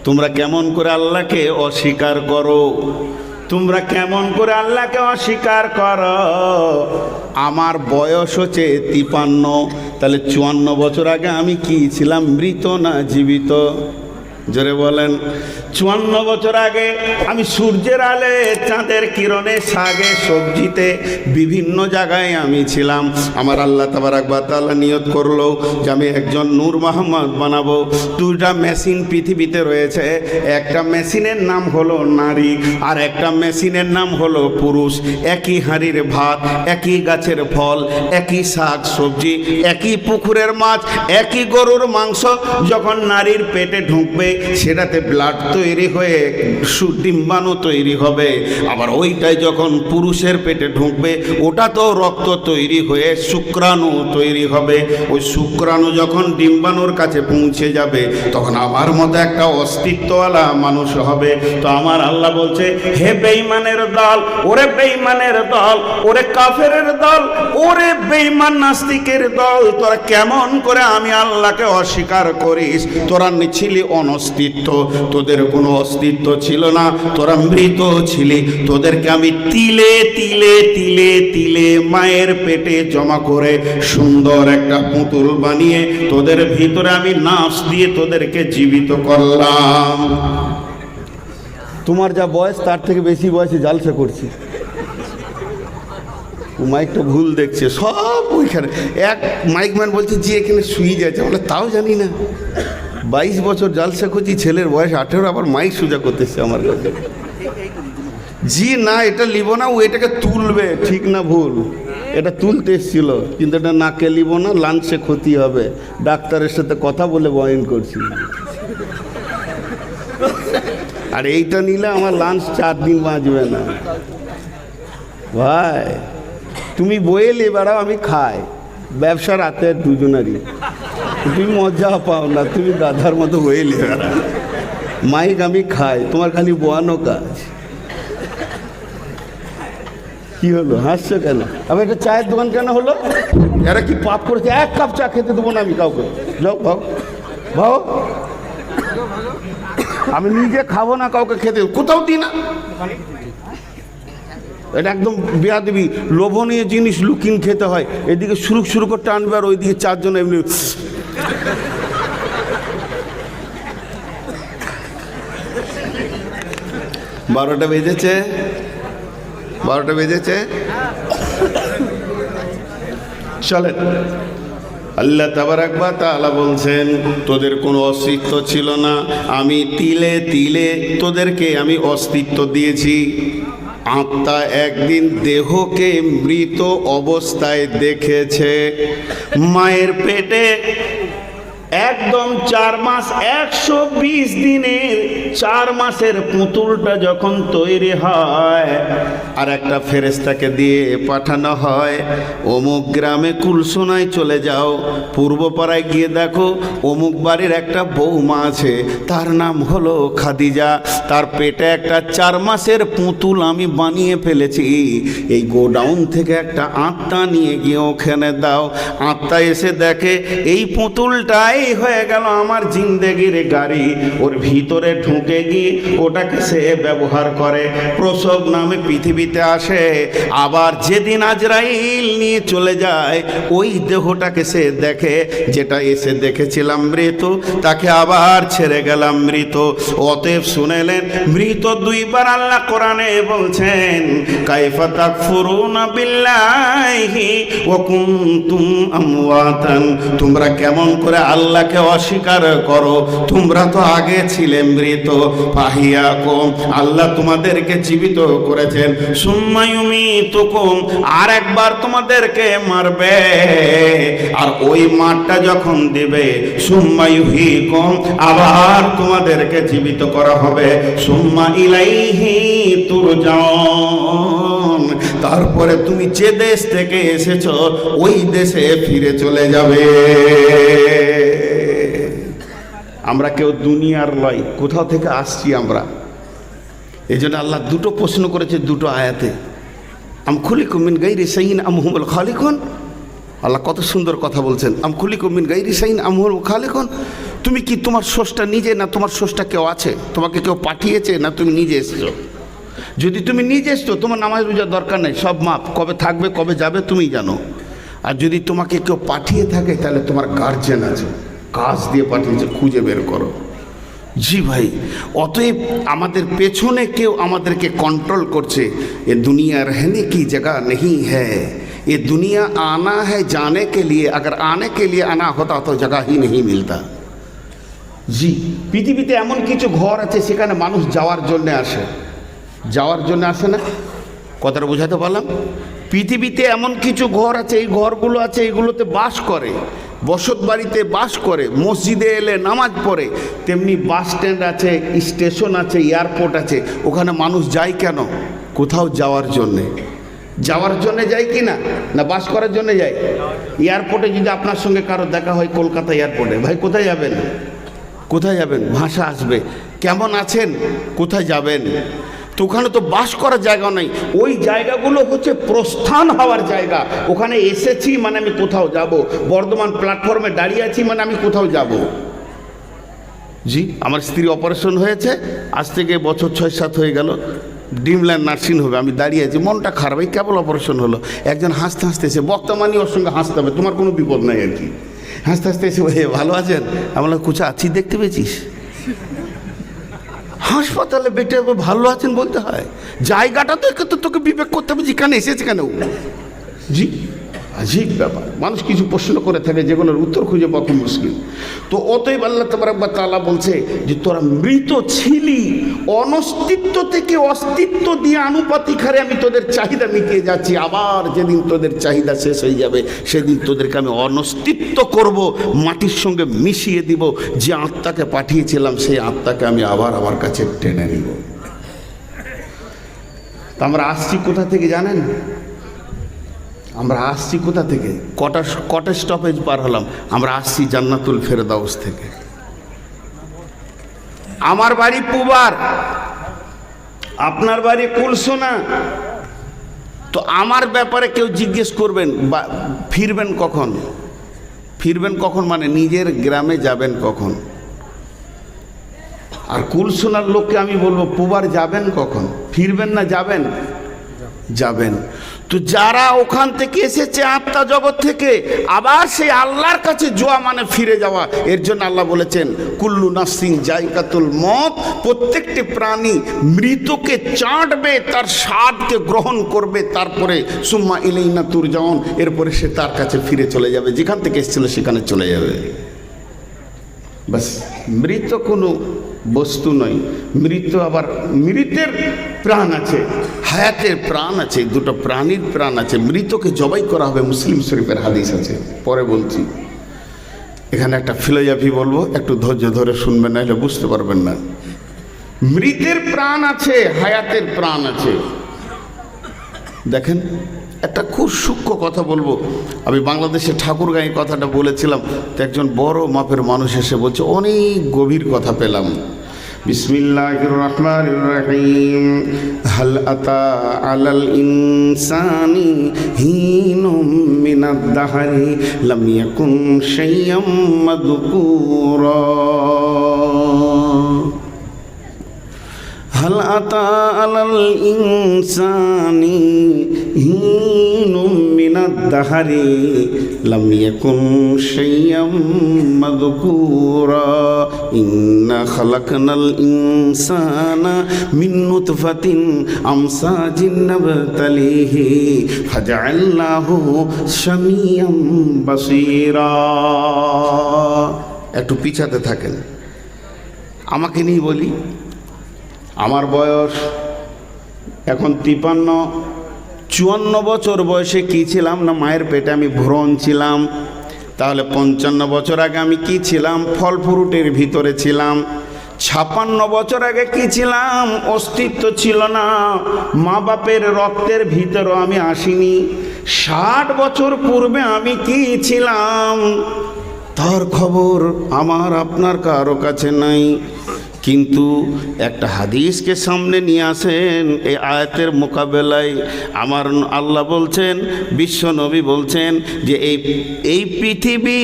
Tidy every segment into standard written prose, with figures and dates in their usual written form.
তোমরা কেমন করে আল্লাহকে অস্বীকার করো, তোমরা কেমন করে আল্লাহকে অস্বীকার করো। আমার বয়স হচ্ছে 53, তাহলে 54 বছর আগে আমি কি ছিলাম, মৃত না জীবিত? জোরে বলেন। 54 বছর আগে আমি সূর্যের আলে, চাঁদের কিরণে, শাকে, সবজিতে, বিভিন্ন জায়গায় আমি ছিলাম। আমার আল্লাহ তাবারাক ওয়া তাআলা নিয়ত করলো যে আমি একজন নূর মোহাম্মদ বানাবো। 2টা মেশিন পৃথিবীতে রয়েছে, একটা মেশিনের নাম হলো নারী, আর একটা মেশিনের নাম হলো পুরুষ। একই হাঁড়ির ভাত, একই গাছের ফল, একই শাক সবজি, একই পুকুরের মাছ, একই গরুর মাংস যখন নারীর পেটে ঢুকবে সেটাতে ব্লাড তৈরি হয়ে ডিম্বাণু তৈরি হবে। আবার ওইটাই যখন পুরুষের পেটে ঢুকবে ওটা তো রক্ত তৈরি হয়ে শুক্রাণু তৈরি হবে। ওই শুক্রাণু যখন ডিম্বাণুর কাছে পৌঁছে যাবে তখন আমার মতো একটা অস্তিত্বওয়ালা মানুষ হবে। তো আমার আল্লাহ বলছে, হে বেঈমানের দল, ওরে বেঈমানের দল, ওরে কাফেরের দল, ওরে বেঈমান নাস্তিকের দল, তোরা কেমন করে আমি আল্লাহকে অস্বীকার করিস? তোরা ছিলি অস্তিত্ব, তোদের কোনো অস্তিত্ব ছিল না, তোরা মৃত ছিলি। তোদেরকে আমি তিলে তিলে তিলে তিলে মায়ের পেটে জমা করে সুন্দর একটা পুতুল বানিয়ে তোদের ভিতরে আমি নাফস দিয়ে তোদেরকে জীবিত করলাম। তোমার যা বয়স তার থেকে বেশি বয়সে জালসা করছি। মাইকটা ভুল দেখছে, সব ওইখানে। এক মাইকম্যান বলছে যে এখানে শুয়ে যাচ্ছে, বলে তাও জানি না। 22 বছর জালসা করছি, ছেলের বয়স 18, আবার মাইক সোজা করতেছে আমার কাছে। জি না, এটা লিব না, ও এটাকে তুলবে, ঠিক না ভুল? এটা তুলতে এসেছিল, কিন্তু এটা নাকে লিব না, লাঞ্চে ক্ষতি হবে। ডাক্তারের সাথে কথা বলে বয়ান করছি। আর এইটা নিলে আমার লাঞ্চ 4 দিন বাঁচবে না। ভাই তুমি বয়ে লে বেড়াও, আমি খাই। ব্যবসা রাতে দুজনারই। তুমি মজা পাও না, তুমি গাধার মতো বয়ে লে বেড়াও। মাইক আমি খাই, তোমার খালি বোয়ানো কাজ। কি হলো, হাসছো কেন? আবার এটা চায়ের দোকান কেন হলো? এরা কি পাপ করেছে? 1 কাপ চা খেতে দেবো না আমি কাউকে। যাও ভাও ভাও, আমি নিজে খাবো না, কাউকে খেতে কোথাও দিই না। এটা একদম বেয়াদবি। লোভনীয় জিনিস লুকিন খেতে হয়। এদিকে শুরু করতে আনবে, আর ওইদিকে 4 জন এমনি। 12টা বেজেছে, 12টা বেজেছে। চলেন। আল্লাহ তাবারাক ওয়া তাআলা বলছেন, তোদের কোনো অস্তিত্ব ছিল না, আমি তিলে তিলে তোদেরকে আমি অস্তিত্ব দিয়েছি। আত্মা একদিন দেহকে মৃত অবস্থায় দেখেছে। মায়ের পেটে একদম 4 মাস 120 দিনের 4 মাসের পুতুলটা যখন তৈরি হয়, আর একটা ফেরেশতাকে দিয়ে পাঠানো হয়, অমুক গ্রামে কুলসোনায় চলে যাও, পূর্বপাড়ায় গিয়ে দেখো অমুক বাড়ির একটা বৌমা আছে, তার নাম হলো খাদিজা, তার পেটে একটা 4 মাসের পুতুল আমি বানিয়ে ফেলেছি। এই গোডাউন থেকে একটা আত্মা নিয়ে গিয়ে ওখানে দাও। আত্মা এসে দেখে এই পুতুলটাই হয়ে গেল আমার জিন্দেগির গাড়ি। ওর ভিতরে ঢুকে গিয়ে ওটাকে সে ব্যবহার করে। প্রসব নামে পৃথিবীতে আসে। আবার যেদিন আজরাইল নিয়ে চলে যায়, ওই দেহটাকে সে দেখে, যেটা এসে দেখেছিলাম মৃত, তাকে আবার ছেড়ে গেলাম মৃত। অতএব শুনেলেন, মৃত 2 বার আল্লাহ কোরআনে বলছেন, কাইফা তাকফুরুনা বিল্লাহি ওয়া কুনতুম আমওয়াতান, তোমরা কেমন করে আল্লাহকে অস্বীকার করো, তোমরা তো আগে ছিলে মৃত। ফাহিয়াকুম, আল্লাহ তোমাদেরকে জীবিত করেছেন। সুম্মা ইউমিতুকুম, আর একবার তোমাদেরকে মারবে, আর ওই মারটা যখন দিবে, সুম্মা ইউহয়িকুম, আবার তোমাদেরকে জীবিত করা হবে। সুম্মা ইলাইহি তুরজাউন, তারপরে তুমি যে দেশ থেকে এসেছো ওই দেশে ফিরে চলে যাবে। আমরা কেউ দুনিয়ার লয়, কোথাও থেকে আসছি আমরা। এই জন্য আল্লাহ 2টো প্রশ্ন করেছে 2টো আয়াতে। আম খুলিকুম মিন গায়রি শাইইন আম হুমুল খালিকুন। আল্লাহ কত সুন্দর কথা বলছেন। আম খুলিকুম মিন গায়রি শাইইন আম হুমুল খালিকুন। তুমি কি তোমার স্রষ্টা নিজে, না তোমার স্রষ্টা কেউ আছে? তোমাকে কেউ পাঠিয়েছে, না তুমি নিজে এসেছো? যদি তুমি নিজে এসছো, তোমার নামাজ রোজার দরকার নেই, সব মাপ। কবে থাকবে কবে যাবে তুমি জানো। আর যদি তোমাকে কেউ পাঠিয়ে থাকে, তাহলে তোমার গার্জেন আছে, কাজ দিয়ে পাঠিয়েছে, খুঁজে বের করো। জি ভাই, অতএব আমাদের পেছনে কেউ আমাদেরকে কন্ট্রোল করছে। এ দুনিয়া रहने की जगह नहीं है, ये दुनिया आना है जाने के लिए, अगर आने के लिए आना होता तो जगह ही नहीं मिलता। জি, পৃথিবীতে এমন কিছু ঘর আছে সেখানে মানুষ যাওয়ার জন্য আসে। যাওয়ার জন্য আসে না? কথাটা বোঝাতে পারলাম? পৃথিবীতে এমন কিছু ঘর আছে, এই ঘরগুলো আছে, এইগুলোতে বাস করে, বসত বাড়িতে বাস করে, মসজিদে এলে নামাজ পড়ে। তেমনি বাস স্ট্যান্ড আছে, স্টেশন আছে, এয়ারপোর্ট আছে, ওখানে মানুষ যায় কেন? কোথাও যাওয়ার জন্যে। যাওয়ার জন্যে যায় কি না? না বাস করার জন্যে যায়? এয়ারপোর্টে যদি আপনার সঙ্গে কারো দেখা হয় কলকাতা এয়ারপোর্টে, ভাই কোথায় যাবেন? কোথায় যাবেন? ভাষা আসবে, কেমন আছেন, কোথায় যাবেন? তো ওখানে তো বাস করার জায়গা নেই। ওই জায়গাগুলো হচ্ছে প্রস্থান হওয়ার জায়গা। ওখানে এসেছি মানে আমি কোথাও যাব। বর্ধমান প্ল্যাটফর্মে দাঁড়িয়ে আছি মানে আমি কোথাও যাব। জি, আমার স্ত্রী অপারেশন হয়েছে, আজ থেকে বছর 6-7 হয়ে গেল। ড্রিমল্যান্ড নার্সিং হোমে আমি দাঁড়িয়ে আছি, মনটা খারাপ, এই কেবল অপারেশন হলো। একজন হাসতে হাসতে এসে, বক্তা মানি ওর সঙ্গে হাসতে হবে, তোমার কোনো বিপদ নাই আর কি। হাসতে হাসতে এসে, ভালো আছেন? আমরা কুচা আছি, দেখতে পেয়েছিস? হাসপাতালে বেটে ভালো আছেন বলতে হয়? জায়গাটা তো তোকে বিবেক করতে হবে, যেখানে এসেছে কেন। জি, আজীব ব্যাপার। মানুষ কিছু প্রশ্ন করে থাকে যেগুলোর উত্তর খুঁজে পাওয়া খুব মুশকিল। তো অতএব আল্লাহ তাবারক ওয়া তাআলা বলছে যে তোরা মৃত ছিলি, অনস্তিত্ব থেকে অস্তিত্ব দিয়ে আনুপাতিক হারে আমি তোদের চাহিদা মিটিয়ে যাচ্ছি। আবার যেদিন তোদের চাহিদা শেষ হয়ে যাবে, সেদিন তোদেরকে আমি অনস্তিত্ব করব, মাটির সঙ্গে মিশিয়ে দিব। যে আত্মাকে পাঠিয়েছিলাম সেই আত্মাকে আমি আবার আমার কাছে টেনে নিব। তা আমরা আসছি কোথা থেকে জানেন? আমরা আসছি কোথা থেকে? কটা স্টপেজ পার হলাম? আমরা আসছি জান্নাতুল ফেরদাউস থেকে। আমার বাড়ি পুবার, আপনার বাড়ি কুলসোনা। তো আমার ব্যাপারে কেউ জিজ্ঞেস করবেন ফিরবেন কখন? ফিরবেন কখন মানে নিজের গ্রামে যাবেন কখন? আর কুলসোনার লোককে আমি বলবো পুবার যাবেন কখন? ফিরবেন না যাবেন? যাবেন। তো যারা ওখান থেকে এসেছে আত্মা জগৎ থেকে, আবার সেই আল্লাহর কাছে যাওয়া মানে ফিরে যাওয়া। এর জন্য আল্লাহ বলেছেন কুল্লু নাফসিন জায়কাতুল মউত, প্রত্যেকটি প্রাণী মৃতকে চাটবে, তার স্বাদকে গ্রহণ করবে, তারপরে সুম্মা ইলাইনা তুরজাউন, এরপরে সে তার কাছে ফিরে চলে যাবে, যেখান থেকে এসেছিল সেখানে চলে যাবে। বাস, মৃত কোনো বস্তু নয়। মৃত আবার মৃতের প্রাণ আছে, হায়াতের প্রাণ আছে, দুটো প্রাণীর প্রাণ আছে। মৃতকে জবাই করা হবে, মুসলিম শরীফের হাদিস আছে, পরে বলছি। এখানে একটা ফিলোসফি বলবো, একটু ধৈর্য ধরে শুনবেন, না হলে বুঝতে পারবেন না। মৃতের প্রাণ আছে, হায়াতের প্রাণ আছে। দেখেন, একটা খুব সূক্ষ্ম কথা বলবো। আমি বাংলাদেশে ঠাকুরগাঁয়ে কথাটা বলেছিলাম, তো একজন বড় মাপের মানুষ এসে বলছে, অনেক গভীর কথা পেলাম। বিসমিল্লাহির রহমানির রহিম। হাল আতা আলাল ইনসানি হিনুম মিনাদ দাহরি লাম ইয়াকুন শাইয়্যাম মাযকুরা। হাল আতা আলাল ইনসানি হিনুম মিনাদ দাহরি লাম ইয়াকুন শাইয়্যাম মাযকুরা। ইন্না খালাকনাল ইনসানা মিন নুতফাতিন আমসাজিন নাবতালিহি ফাজআলনাহু সামিয়াম বাসীরা। একটু পিছাতে থাকেন, আমাকে নিয়ে বলি। আমার বয়স এখন 53-54 বছর বয়সে কী ছিলাম না? মায়ের পেটে আমি ভ্রণ ছিলাম। তাহলে 55 বছর আগে আমি কি ছিলাম? ফল ফ্রুটের ভিতরে ছিলাম। 56 বছর আগে কি ছিলাম? অস্তিত্ব ছিল না, মা বাপের রক্তের ভিতরও আমি আসিনি। 60 বছর পূর্বে আমি কি ছিলাম তার খবর আমার আপনার কারো কাছে নাই। কিন্তু একটা হাদিসকে সামনে নিয়ে আসেন, এই আয়াতের মোকাবেলায় আমার আল্লাহ বলছেন, বিশ্ব নবী বলছেন যে এই পৃথিবী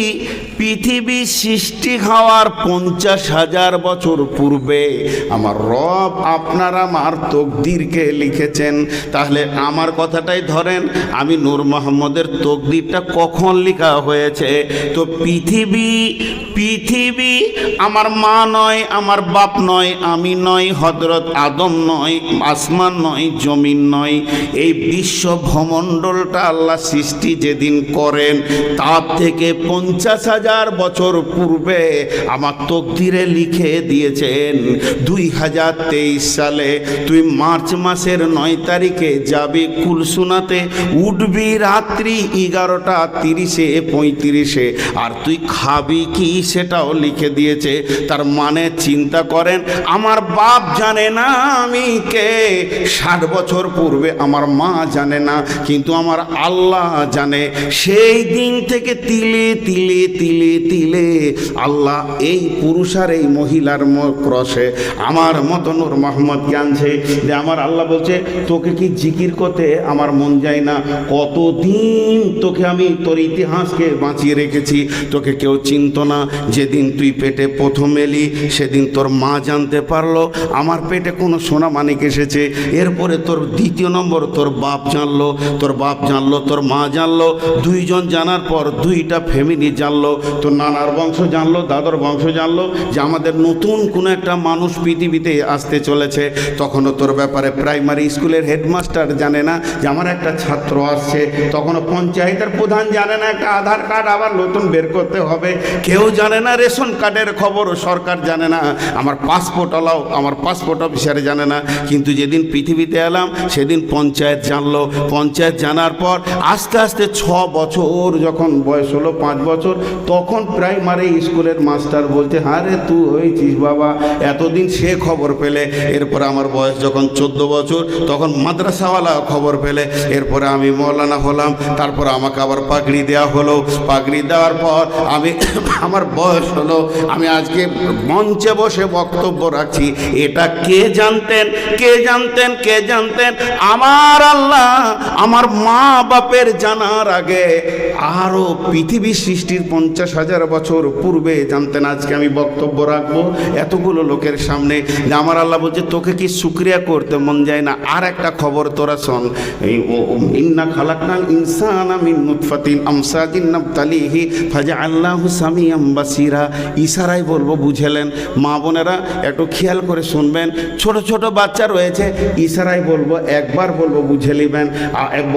পৃথিবী সৃষ্টি হওয়ার 50,000 বছর পূর্বে আমার রব আপনার আমার তকদিরকে লিখেছেন। তাহলে আমার কথাটাই ধরেন, আমি নূর মোহাম্মদের তকদিরটা কখন লেখা হয়েছে? তো পৃথিবী আমার মা নয়, আমার বাপ নয়, আমি নয়, হযরত আদম নয়, আসমান নয়, জমিন নয়, এই বিশ্ব ভূমণ্ডলটা আল্লাহ সৃষ্টি যেদিন করেন তার থেকে 50,000 বছর পূর্বে আমার তকদিরে লিখে দিয়েছেন 2023 সালে তুই মার্চ মাসের 9 তারিখে যাবি কুলসুনাতে, উঠবি রাত্রি 11:30 35, আর তুই খাবি কি সেটাও লিখে দিয়েছে। তার মানে চিন্তা করেন, আমার বাপ জানে না আমি কে, 60 বছর পূর্বে আমার মা জানে না, কিন্তু আমার আল্লাহ জানে। সেই দিন থেকে তিলে তিলে তিলে তিলে আল্লাহ এই পুরুষ আর এই মহিলার ক্রসে আমার মতো নূর মোহাম্মদকে আনছে। যে আমার আল্লাহ বলছে, তোকে কি জিকির করতে আমার মন যায় না? কতদিন তোকে আমি তোর ইতিহাসকে বাঁচিয়ে রেখেছি, তোকে কেউ চিনত না। যেদিন তুই পেটে প্রথম এলি সেদিন তোর মা জানতে পারলো আমার পেটে কোনো সোনা মানিক এসেছে। এরপরে তোর দ্বিতীয় নম্বর তোর বাপ জানলো, তোর বাপ জানলো, তোর মা জানলো, দুইজন জানার পর দুইটা ফ্যামিলি জানলো, তোর নানার বংশ জানলো, দাদার বংশ জানলো যে আমাদের নতুন কোনো একটা মানুষ পৃথিবীতে আসতে চলেছে। তখনও তোর ব্যাপারে প্রাইমারি স্কুলের হেডমাস্টার জানে না যে আমার একটা ছাত্র আসছে, তখনও পঞ্চায়েতের প্রধান জানে না একটা আধার কার্ড আবার নতুন বের করতে হবে, কেউ জানে না রেশন কার্ডের খবর, সরকার জানে না, আমার পাসপোর্ট আলাও আমার পাসপোর্ট অফিসারে জানে না। কিন্তু যেদিন পৃথিবীতে এলাম সেদিন পঞ্চায়েত জানলো। পঞ্চায়েত জানার পর আস্তে আস্তে 6 বছর যখন বয়স হলো, 5 বছর, তখন প্রাইমারি স্কুলের মাস্টার বলছে, হ্যাঁ রে তুই হয়েছিস বাবা, এতদিন সে খবর পেলে। এরপরে আমার বয়স যখন 14 বছর তখন মাদ্রাসাওয়ালা খবর পেলে। এরপরে আমি মৌলানা হলাম, তারপর আমাকে আবার পাগড়ি দেওয়া হলো। পাগড়ি দেওয়ার পর আমি আমার বয়স হলো, আমি আজকে মঞ্চে বসে বক্তব্য রাখছি। এটা কে জানতেন? কে জানতেন? কে জানতেন? আমার আল্লাহ আমার মা বাপের জানার আগে আরও পৃথিবী সৃষ্টির 50,000 বছর পূর্বে জানতেন। আজকে আমি বক্তব্য রাখবো এতগুলো লোকের সামনে। আমার আল্লাহ বলছে, তোকে কি শুকরিয়া করতে মন যায় না? আর একটা খবর তোরা শোন, ইন্না খালাকনাল ইনসানা মিন নুতফাতিন আমসাজিন নাবতালিহি ফাজআলনাহু সামিয়াম বাসীরা। ইশারায় বলবো, বুঝেলেন? মা বোনেরা একটু খেয়াল করে শুনবেন, ছোট ছোট বাচ্চা রয়েছে, ইশারায় বলবো, একবার বলবো বুঝে নেবেন।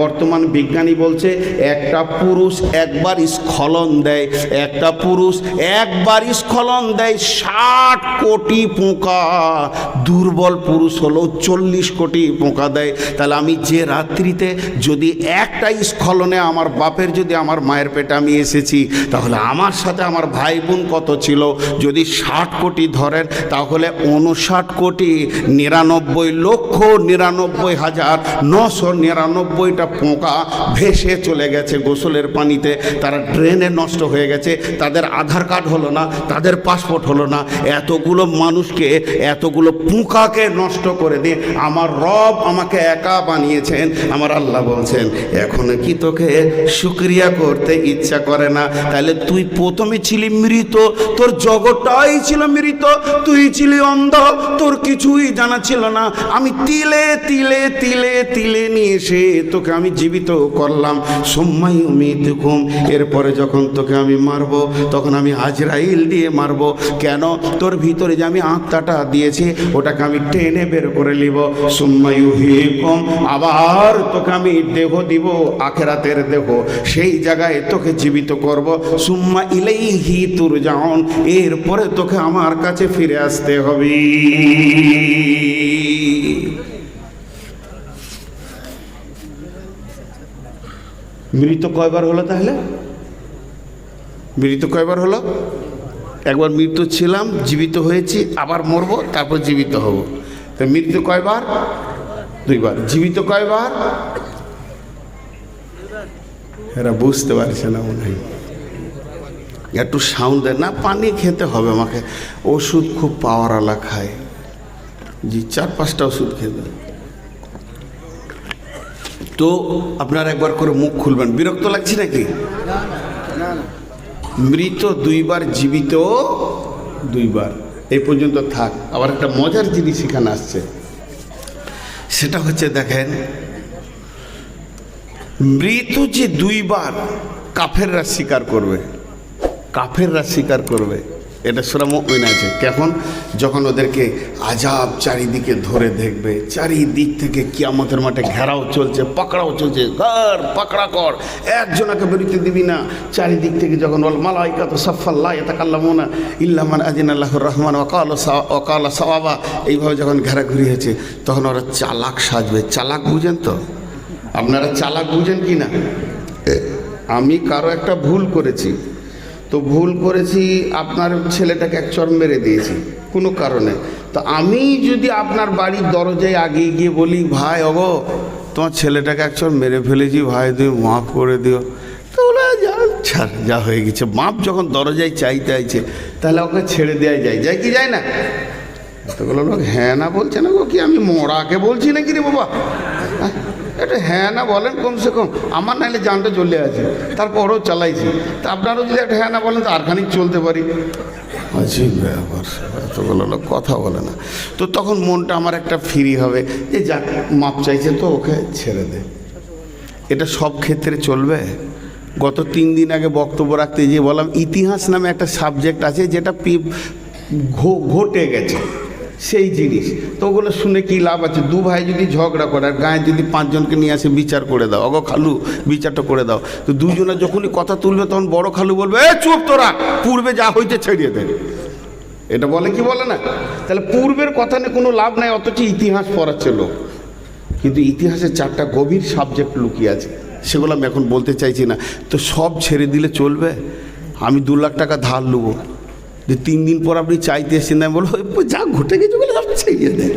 বর্তমান বিজ্ঞানী বলছে একটা পুরুষ একবার স্খলন দেয়, একটা পুরুষ একবার স্খলন দেয় 60 কোটি পোকা। দুর্বল পুরুষ হলো 40 কোটি পোকা দেয়। তাহলে আমি যে রাত্রিতে যদি একটা স্খলনে আমার বাপের যদি আমার মায়ের পেটে আমি এসেছি, তাহলে আমার সাথে আমার ভাই বোন কত ছিল? যদি 60 কোটি ধরেন তাহলে 59,99,999,999টা পোকা ভেসে চলে গেছে গোসলের পানিতে। তারা ড্রেনে নষ্ট হয়ে গেছে, তাদের আধার কার্ড হলো না, তাদের পাসপোর্ট হলো না। এতগুলো মানুষকে, এতগুলো পোকাকে নষ্ট করে দিয়ে আমার রব আমাকে একা বানিয়েছেন। আমার আল্লাহ বলছেন, এখনো কি তোকে শুকরিয়া করতে ইচ্ছা করে না? তাহলে তুই প্রথমে ছিলি মৃত, তোর জগৎটাই ছিল মৃত, তুই ছিলি অন্ধ, তোর কিছুই জানা ছিল না। আমি তিলে তিলে তিলে তিলে নিয়ে এসে তোকে আমি জীবিত করলাম। সুম্মা ইউমীতুকুম, এরপরে যখন তোকে আমি মারবো তখন আমি আজরাইল দিয়ে মারবো। কেন? তোর ভিতরে যে আমি আত্মাটা দিয়েছি ওটাকে আমি টেনে বের করে নিব। সুম্মা ইউহয়িকুম, আবার তোকে আমি দেহ দিব, আখিরাতের দেহ, সেই জায়গায় তোকে জীবিত করব। সুম্মা ইলাইহি তুরজাউন, এরপরে তোকে আমার কাছে ফিরে আসতে হবে। মৃত কয়বার হলো? তাহলে মৃত কয়বার হলো? একবার মৃত ছিলাম, জীবিত হয়েছি, আবার মরবো, তারপর জীবিত হব। তো মৃত্যু কয়বার? 2 বার। জীবিত কয়বার? এরা বুঝতে পারছে না মনে হয়। একটু সাউন্ড দেয় না, পানি খেতে হবে আমাকে, ওষুধ খুব পাওয়ারওয়ালা খায়। জি, 4-5টা ওষুধ খেতে। তো আপনারা একবার করে মুখ খুলবেন। বিরক্ত লাগছে নাকি? মৃত দুইবার, জীবিত দুইবার। এই পর্যন্ত থাক। আবার একটা মজার জিনিস এখানে আসছে, সেটা হচ্ছে দেখেন, মৃত যে দুইবার কাফেররা স্বীকার করবে, কাফেররা স্বীকার করবে। এটা সূরা মুমিন আছে। কখন? যখন ওদেরকে আযাব চারিদিকে ধরে দেখবে, চারিদিক থেকে কিয়ামতের মাঠে ঘেরাও চলছে, পাকড়াও চলছে, ঘর পাকড়া কর, একজনকে বেরোতে দিবি না। চারিদিক থেকে যখন ওয়াল মালাইকাতু সাফফান লা ইয়াতাকাল্লামুনা ইল্লা মান আযিনা লাহুর রহমান ওয়া ক্বালা সাওয়াবা, এইভাবে যখন ঘেরাঘুরি হয়েছে, তখন ওরা চালাক সাজবে। চালাক বুঝেন তো? আপনারা চালাক বুঝেন কি না? আমি কারো একটা ভুল করেছি, তো ভুল করেছি, আপনার ছেলেটাকে এক চড় মেরে দিয়েছি কোনো কারণে। তো আমি যদি আপনার বাড়ির দরজায় আগে গিয়ে বলি, ভাই ওগো তোমার ছেলেটাকে এক চড় মেরে ফেলেছি, ভাই তুমি মাফ করে দিও, তো ওরা যা হয়ে গেছে। মাপ যখন দরজায় চাইতে আইছে, তাহলে ওকে ছেড়ে দেওয়া যায়, যায় কি যায় না? এতগুলো লোক হ্যাঁ না বলছে না গো, কি আমি মরাকে বলছি নাকি রে বাবা? এটা হ্যাঁ না বলেন কমসে কম, আমার নাহলে জানটা চলে আছে, তারপরও চালাইছি। তা আপনারও যদি একটা হ্যাঁ না বলেন তো আর খানিক চলতে পারি। আজীব ব্যাপার, এতগুলো লোক কথা বলে না। তো তখন মনটা আমার একটা ফ্রি হবে যে যাক মাপ চাইছে তো ওকে ছেড়ে দে। এটা সব ক্ষেত্রে চলবে? গত 3 দিন আগে বক্তব্য রাখতে গিয়ে বললাম, ইতিহাস নামে একটা সাবজেক্ট আছে যেটা ঘটে গেছে সেই জিনিস। তো ওগুলো শুনে কি লাভ আছে? দু ভাই যদি ঝগড়া করে আর গায়ে যদি 5 জনকে নিয়ে আসে বিচার করে দাও, অগো খালু বিচারটা করে দাও, তো দুজনে যখনই কথা তুলবে তখন বড় খালু বলবে, এ চুপ তোরা, পূর্বে যা হইতে ছেড়িয়ে দেয়। এটা বলে কি বলে না? তাহলে পূর্বের কথা নিয়ে কোনো লাভ নাই, অথচ ইতিহাস পড়াচ্ছে লোক। কিন্তু ইতিহাসে 4টা গভীর সাবজেক্ট লুকিয়ে আছে, সেগুলো আমি এখন বলতে চাইছি না। তো সব ছেড়ে দিলে চলবে? আমি 2 লাখ টাকা ধার নেবো, যে 3 দিন পর আপনি চাইতে এসেছেন, আমি বলবো যা ঘটে গেছে বলে সব ছেড়ে দেয়।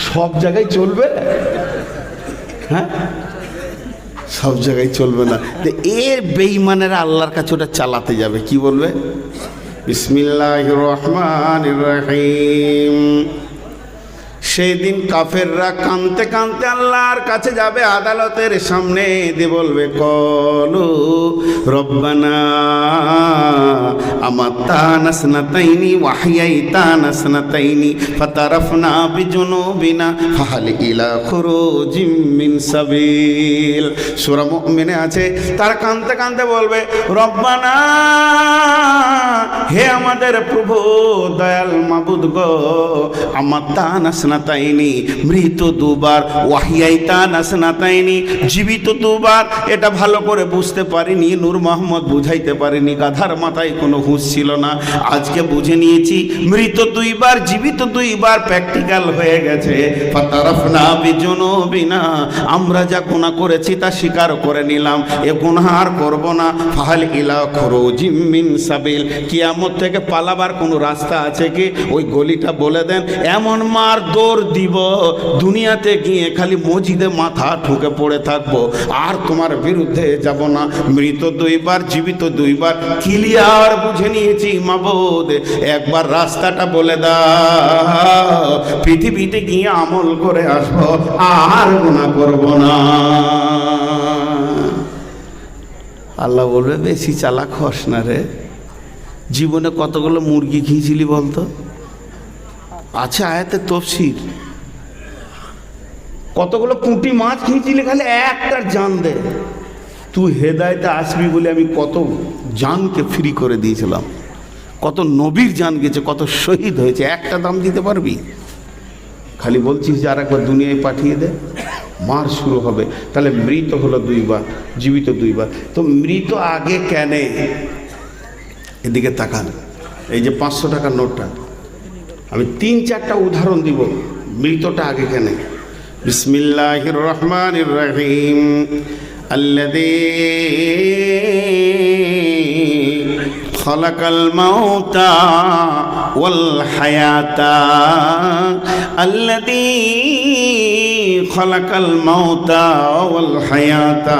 সব জায়গায় চলবে? হ্যাঁ, সব জায়গায় চলবে না। তো এর বেঈমানেরা আল্লাহর কাছে ওটা চালাতে যাবে, কি বলবে? বিসমিল্লাহির রহমানির রহিম। সেই দিন কাফেররা কাঁদতে কাঁদতে আল্লাহর কাছে যাবে, আদালতের সামনে দিয়ে বলবে, কলু রব্বানা আমাত্তানা সানাতাইনি ওয়া আহইয়াইতানা সানাতাইনি ফাতারাফনা বিজুনুবিনা ফাহাল ইলা খুরুজিম মিন সাবিল। সূরা মুমিনে আছে, তারা কাঁদতে কাঁদতে বলবে, রব্বানা, হে আমাদের প্রভু দয়াল মাবুদ গো, আমাত্তানা সানাতাইনি, মৃত 2বার, ওয়াহিয়াইতানা সানাতাইনি, জীবিত 2বার। এটা ভালো করে বুঝতে পারিনি, নূর মোহাম্মদ বুঝাইতে পারিনি, গাধার মাথায় কোনো হুঁশ ছিল না। আজকে বুঝে নিয়েছি, মৃত 2বার, জীবিত 2বার, প্র্যাকটিক্যাল হয়ে গেছে। ফাতারাফনা বিজুনুবিনা, আমরা যা গুনাহ করেছি তা স্বীকার করে নিলাম, এ গুনাহ আর করব না। ফাহাল ইলা খুরুজিম মিন সাবিল, কিয়ামত থেকে পালাবার কোনো রাস্তা আছে কি? ওই গলিটা বলে দেন, এমন মার দৌড় দিব দুনিয়াতে গিয়ে খালি মসজিদে মাথা ঠুকে পড়ে থাকবো, আর তোমার বিরুদ্ধে যাব না। মৃত 2বার, জীবিত 2বার, ক্লিয়ার বুঝে নিয়েছি মাবুদ, একবার রাস্তাটা বলে দাও, পৃথিবীতে গিয়ে আমল করে আসবো, আর গুনাহ করব না। আল্লাহ বলবে, বেশি চালাক হস না রে, জীবনে কতগুলো মুরগি খেয়েছিলি বলতো? আচ্ছা, আয়াতে তফসির, কতগুলো পুঁটি মাছ খেয়েছিলি, খালি একটার জান দে। তুই হেদায়েতে আসবি বলে আমি কত জানকে ফ্রি করে দিয়েছিলাম, কত নবীর জান গেছে, কত শহীদ হয়েছে, একটা দাম দিতে পারবি? খালি বলছিস যে আর একবার দুনিয়ায় পাঠিয়ে দে, মার শুরু হবে। তাহলে মৃত হলো 2বার, জীবিত 2বার। তো মৃত আগে কেন? এদিকে তাকান, এই যে 500 টাকার নোটটা, আমি 3-4টা উদাহরণ দিব, মৃতটা আগে কেন। বিসমিল্লাহির রহমানির রহিম। আল্লাযী খলাকাল মাউতা ওয়াল হায়াতা আল্লাযী খলাকাল মাউতা ওয়াল হায়াতা।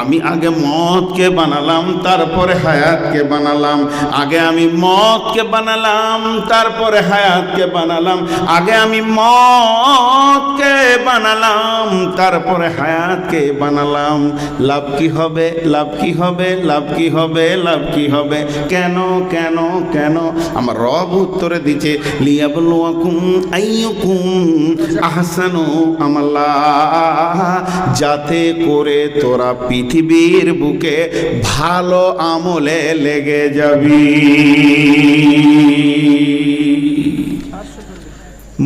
আমি আগে মওতকে বানালাম, তারপরে হায়াতকে বানালাম। আগে আমি মওতকে বানালাম, তারপরে হায়াতকে বানালাম। আগে আমি মওতকে বানালাম, তারপরে হায়াতকে বানালাম। লাভ কি হবে? লাভ কি হবে? লাভ কি হবে? লাভ কি হবে? কেন কেন কেন? আমার রব উত্তরে দিচ্ছে লিয়াবলুয়াকুম আইয়ুকুম আহসানু আমালা, যাতে করে তোরা পৃথিবীর বুকে ভালো আমলে লেগে যাবি।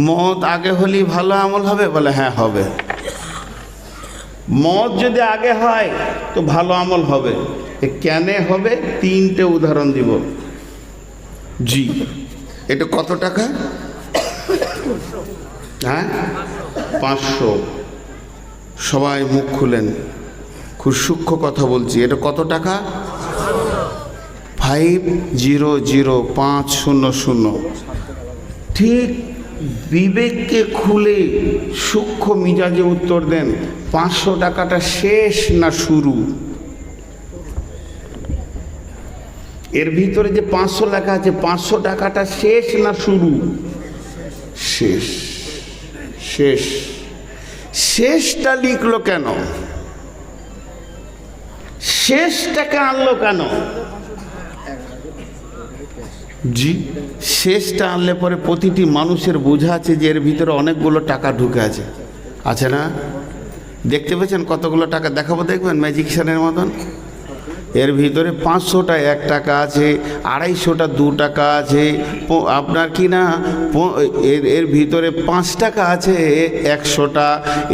মত আগে হলেই ভালো আমল হবে? বলে হ্যাঁ হবে। মত যদি আগে হয় তো ভালো আমল হবে। কেন হবে? তিনটে উদাহরণ দিব। জি, এটা কত টাকা? হ্যাঁ, 500। সবাই মুখ খুলেন, খুব সূক্ষ্ম কথা বলছি। এটা কত টাকা? 500500। ঠিক বিবেককে খুলে সূক্ষ্ম মিজাজে উত্তর দেন, 500 টাকাটা শেষ না শুরু? এর ভিতরে যে 500 লেখা আছে, 500 টাকাটা শেষ না শুরু? শেষ। শেষ। শেষটা লিখলো কেন? শেষটাকে আনলো কেন? জি, শেষটা আনলে পরে প্রতিটি মানুষের বোঝা আছে যে এর ভিতরে অনেকগুলো টাকা ঢুকে আছে। আছে না? দেখতে পেয়েছেন কতগুলো টাকা? দেখাবো, দেখবেন ম্যাজিকশানের মতন। এর ভিতরে 500টা 1 টাকা আছে, 250টা 2 টাকা আছে, আপনার কি না এর ভিতরে 5 টাকা আছে 100টা,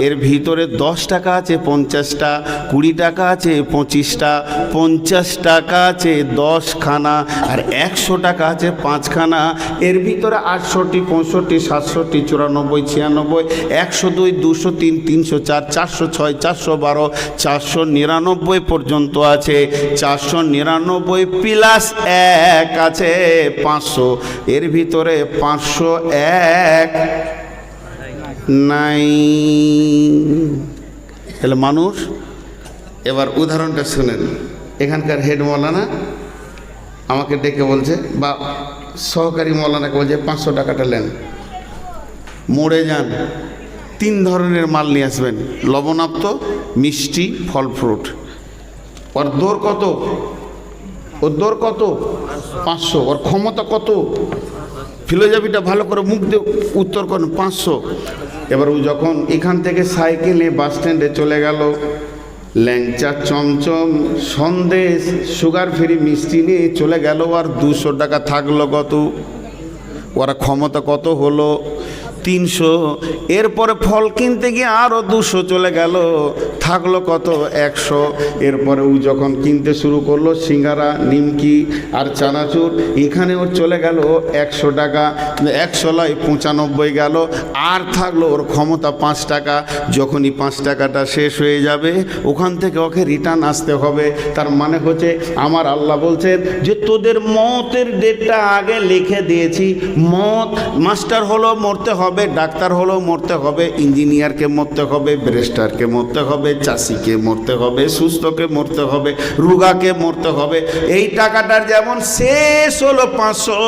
এর ভিতরে 10 টাকা আছে 50টা, 20 টাকা আছে 25টা, 50 টাকা আছে 10 খানা, আর 100 টাকা আছে 5 খানা। এর ভিতরে 68, 65, 67, 94, 96, 102, 203, 304, 406, 412, 499 পর্যন্ত আছে। 499 প্লাস 1 আছে 500। এর ভিতরে 501 নাই। তাহলে মানুষ, এবার উদাহরণটা শুনেন। এখানকার হেড মৌলানা আমাকে ডেকে বলছে, বা সহকারী মৌলানাকে বলছে 500 টাকাটা নেন, মোড়ে যান, 3 ধরনের মাল নিয়ে আসবেন, লবণাক্ত, মিষ্টি, ফল ফ্রুট। ওর দর কত? ওর দর কত? 500। ওর ক্ষমতা কত? ফিলোজফিটা ভালো করে মুখ দিয়ে উত্তর করেন, 500। এবার ও যখন এখান থেকে সাইকেলে বাস স্ট্যান্ডে চলে গেল, ল্যাংচা, চমচম, সন্দেশ, সুগার ফ্রি মিষ্টি নিয়ে চলে গেল, আর 200 টাকা থাকলো কত? ওরা ক্ষমতা কত হলো? 300। এরপরে ফল কিনতে গিয়ে আরও 200 চলে গেল, থাকলো কত? 100। এরপরে ও যখন কিনতে শুরু করলো সিঙ্গারা, নিমকি আর চানাচুর, এখানে ওর চলে গেল 100 টাকা। 100 নয়, 95 গেল, আর থাকলো ওর ক্ষমতা 5 টাকা। যখনই 5 টাকাটা শেষ হয়ে যাবে, ওখান থেকে ওকে রিটার্ন আসতে হবে। তার মানে হচ্ছে আমার আল্লাহ বলছেন যে তোদের মতের ডেটটা আগে লিখে দিয়েছি। মত, মাস্টার হলো মরতে হবে, ডাক্তার হলো মরতে হবে, ইঞ্জিনিয়ারকে মরতে হবে, ব্যারিস্টারকে মরতে হবে, চাষিকে মরতে হবে, সুস্থকে মরতে হবে, রোগাকে মরতে হবে। এই টাকাটার যেমন শেষ হলো 500,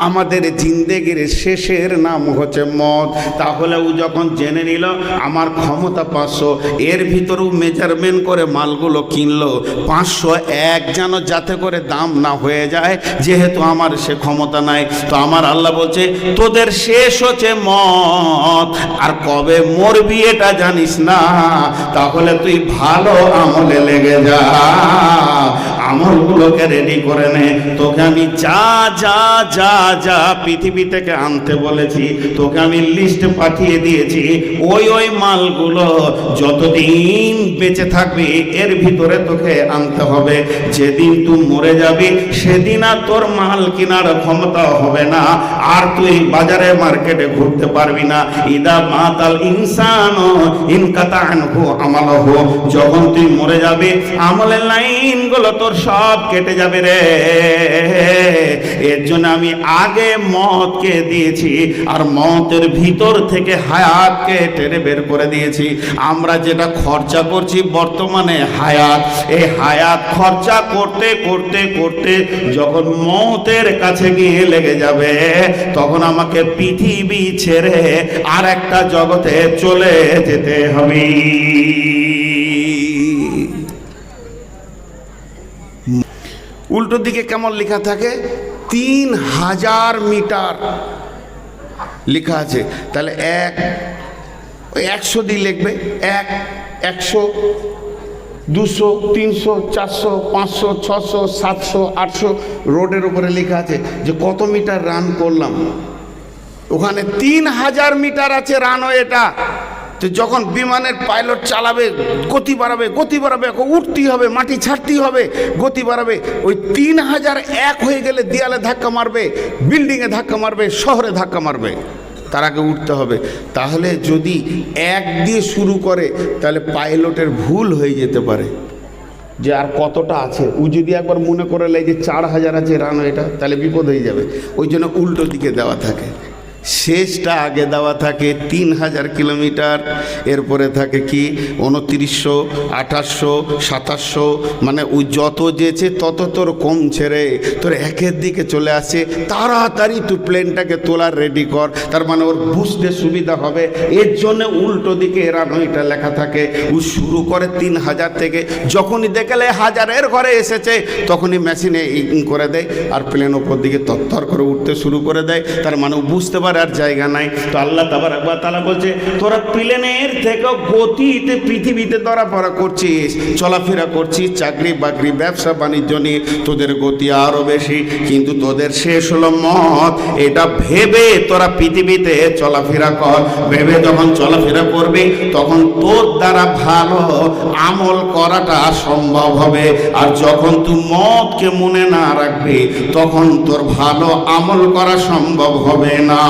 আমাদের জিন্দেগির শেষের নাম হচ্ছে মত। তাহলে ও যখন জেনে নিল আমার ক্ষমতা 500, এর ভিতরেও মেজারমেন্ট করে মালগুলো কিনলো 501, যেন যাতে করে দাম না হয়ে যায়, যেহেতু আমার সে ক্ষমতা নাই। তো আমার আল্লাহ বলছে তোদের শেষ হচ্ছে মত, আর কবে মরবি এটা জানিস না। তাহলে তুই ভালো আমলে লেগে যা, আমলগুলোকে রেডি করে নে। তোকে আমি যা যা যা যা পৃথিবী থেকে আনতে বলেছি, তোকে আমি লিস্ট পাঠিয়ে দিয়েছি। ওই মালগুলো যতদিন বেঁচে থাকবি এর ভিতরে তোকে আনতে হবে। যেদিন তুই মরে যাবি সেদিন আর তোর মাল কেনার ক্ষমতা হবে না, আর তুই বাজারে মার্কেটে ঘুরতে পারবি না। ইদা মাতাল ইনসানু ইনকাতা আনহু আমালহু, যখন তুই মরে যাবি আমলের লাইনগুলো তোর সব কেটে যাবে রে। এর জন্য আমি আগে মওতকে দিয়েছি, আর মওতের ভিতর থেকে হায়াতকে টেনে বের করে দিয়েছি। আমরা যেটা খরচা করছি বর্তমানে হায়াত, এই হায়াত খরচা করতে করতে করতে যখন মওতের কাছে গিয়ে লেগে যাবে, তখন আমাকে পৃথিবী ছেড়ে আর একটা জগতে চলে যেতে হবে। উল্টো দিকে কেমন লেখা থাকে? 3000 মিটার লেখা আছে। তাহলে 100 দিয়ে লিখবে, 100, 200, 300, 400, 500, 600, 700, 800 রোডের উপরে লেখা আছে যে কত মিটার রান করলাম। ওখানে 3000 মিটার আছে রানওয়েটা। তো যখন বিমানের পাইলট চালাবে, গতি বাড়াবে, গতি বাড়াবে, উঠতেই হবে, মাটি ছাড়তেই হবে, গতি বাড়াবে। ওই 3000 এক হয়ে গেলে দেয়ালে ধাক্কা মারবে, বিল্ডিংয়ে ধাক্কা মারবে, শহরে ধাক্কা মারবে, তার আগে উঠতে হবে। তাহলে যদি 1 দিয়ে শুরু করে তাহলে পাইলটের ভুল হয়ে যেতে পারে যে আর কতটা আছে। ও যদি একবার মনে করে লেয় যে 4000 আছে রানওয়েটা, তাহলে বিপদ হয়ে যাবে। ওই জন্য উল্টো দিকে দেওয়া থাকে, শেষটা আগে দেওয়া থাকে 3000 কিলোমিটার, এরপরে থাকে কি 2900, 2800, 2700, মানে ওই যত যেছে তত তোর কমছে রে, তোর একের দিকে চলে আসছে। তাড়াতাড়ি তুই প্লেনটাকে তোলার রেডি কর, তার মানে ওর বুঝতে সুবিধা হবে। এর জন্য উল্টো দিকে রানওয়েটা লেখা থাকে। ও শুরু করে 3000 থেকে, যখনই দেখলে 1000-এর ঘরে এসেছে তখনই মেশিনে করে দেয়, আর প্লেন ওপর দিকে তত্তর করে উঠতে শুরু করে দেয়। তার মানে ও বুঝতে পারে আর জায়গা নাই। তো আল্লাহ তাবারক ওয়া তাআলা বলছে, তোরা প্লেনের থেকে গতিতে পৃথিবীতে ধরাপড়া করছিস, চলাফেরা করছিস, চাকরি বাকরি ব্যবসা বাণিজ্য নিয়ে তোদের গতি আরো বেশি, কিন্তু তোদের শেষ হলো মত। এটা ভেবে তোরা পৃথিবীতে চলাফেরা কর। ভেবে যখন চলাফেরা করবি তখন তোর দ্বারা ভালো আমল করাটা সম্ভব হবে। আর যখন তুই মতকে মনে না রাখবি তখন তোর ভালো আমল করা সম্ভব হবে না।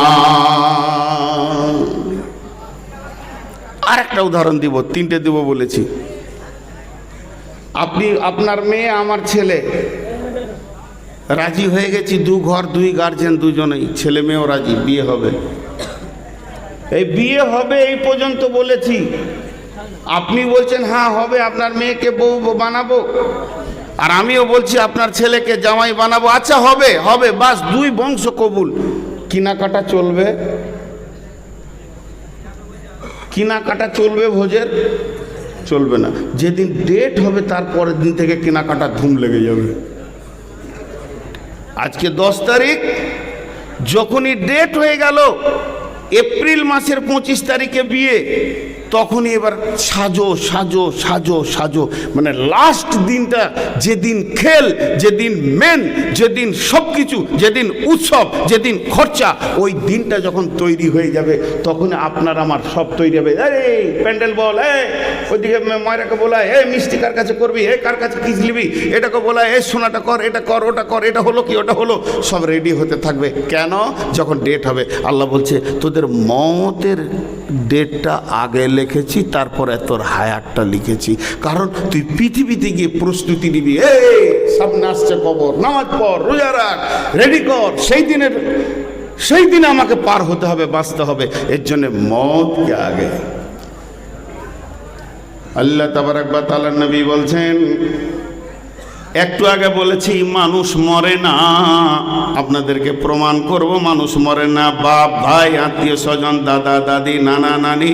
আর একটা উদাহরণ দিব, 3টে দিব বলেছি। আপনার মেয়ে আমার ছেলে রাজি হয়ে গেছি, 2 ঘর 2 গার্জেন, দুজনেই ছেলে মেয়েও রাজি, বিয়ে হবে। এই বিয়ে হবে এই পর্যন্ত বলেছি, আপনি বলছেন হ্যাঁ হবে, আপনার মেয়েকে বউ বানাবো, আর আমিও বলছি আপনার ছেলেকে জামাই বানাবো। আচ্ছা হবে হবে, বাস 2 বংশ কবুল। কেনাকাটা চলবে, কেনাকাটা চলবে, ভোজের চলবে না। যেদিন ডেট হবে তার পরের দিন থেকে কেনাকাটা ধুম লেগে যাবে। আজকে 10 তারিখ, যখনই ডেট হয়ে গেল এপ্রিল মাসের 25 তারিখে বিয়ে, তখনই এবার সাজো সাজো সাজো সাজো, মানে লাস্ট দিনটা, যেদিন খেল, যেদিন মেন, যেদিন সব কিছু, যেদিন উৎসব, যেদিন খরচা, ওই দিনটা যখন তৈরি হয়ে যাবে তখন আপনার আমার সব তৈরি হবে। এই প্যান্ডেল বল, ওইদিকে ময়রাকে বলায়, মিষ্টি কার কাছে করবি, কার কাছে কিস নিবি, এটাকে বলায়, সোনাটা কর, এটা কর, ওটা কর, এটা হলো কি, ওটা হলো, সব রেডি হতে থাকবে। কেন? যখন ডেট হবে। আল্লাহ বলছে তোদের মওতের ডেটটা আগে লিখেছি, তারপরে তোর হায়াতটা লিখেছি। কারণ তুই পৃথিবীতে গিয়ে প্রস্তুতি নিবি, সামনে আসছে কবর, নামাজ পড়, রোজা রাখ, রেডি কর, সেই দিনে আমাকে পার হতে হবে, বাঁচতে হবে। এর জন্য মওতকে আগে। আল্লাহ তাবারক ওয়া তাআলা নবী বলছেন, একটু আগে বলেছি মানুষ মরে না, আপনাদেরকে প্রমাণ করব মানুষ মরে না। বাপ ভাই আত্মীয় স্বজন দাদা দাদি নানা নানি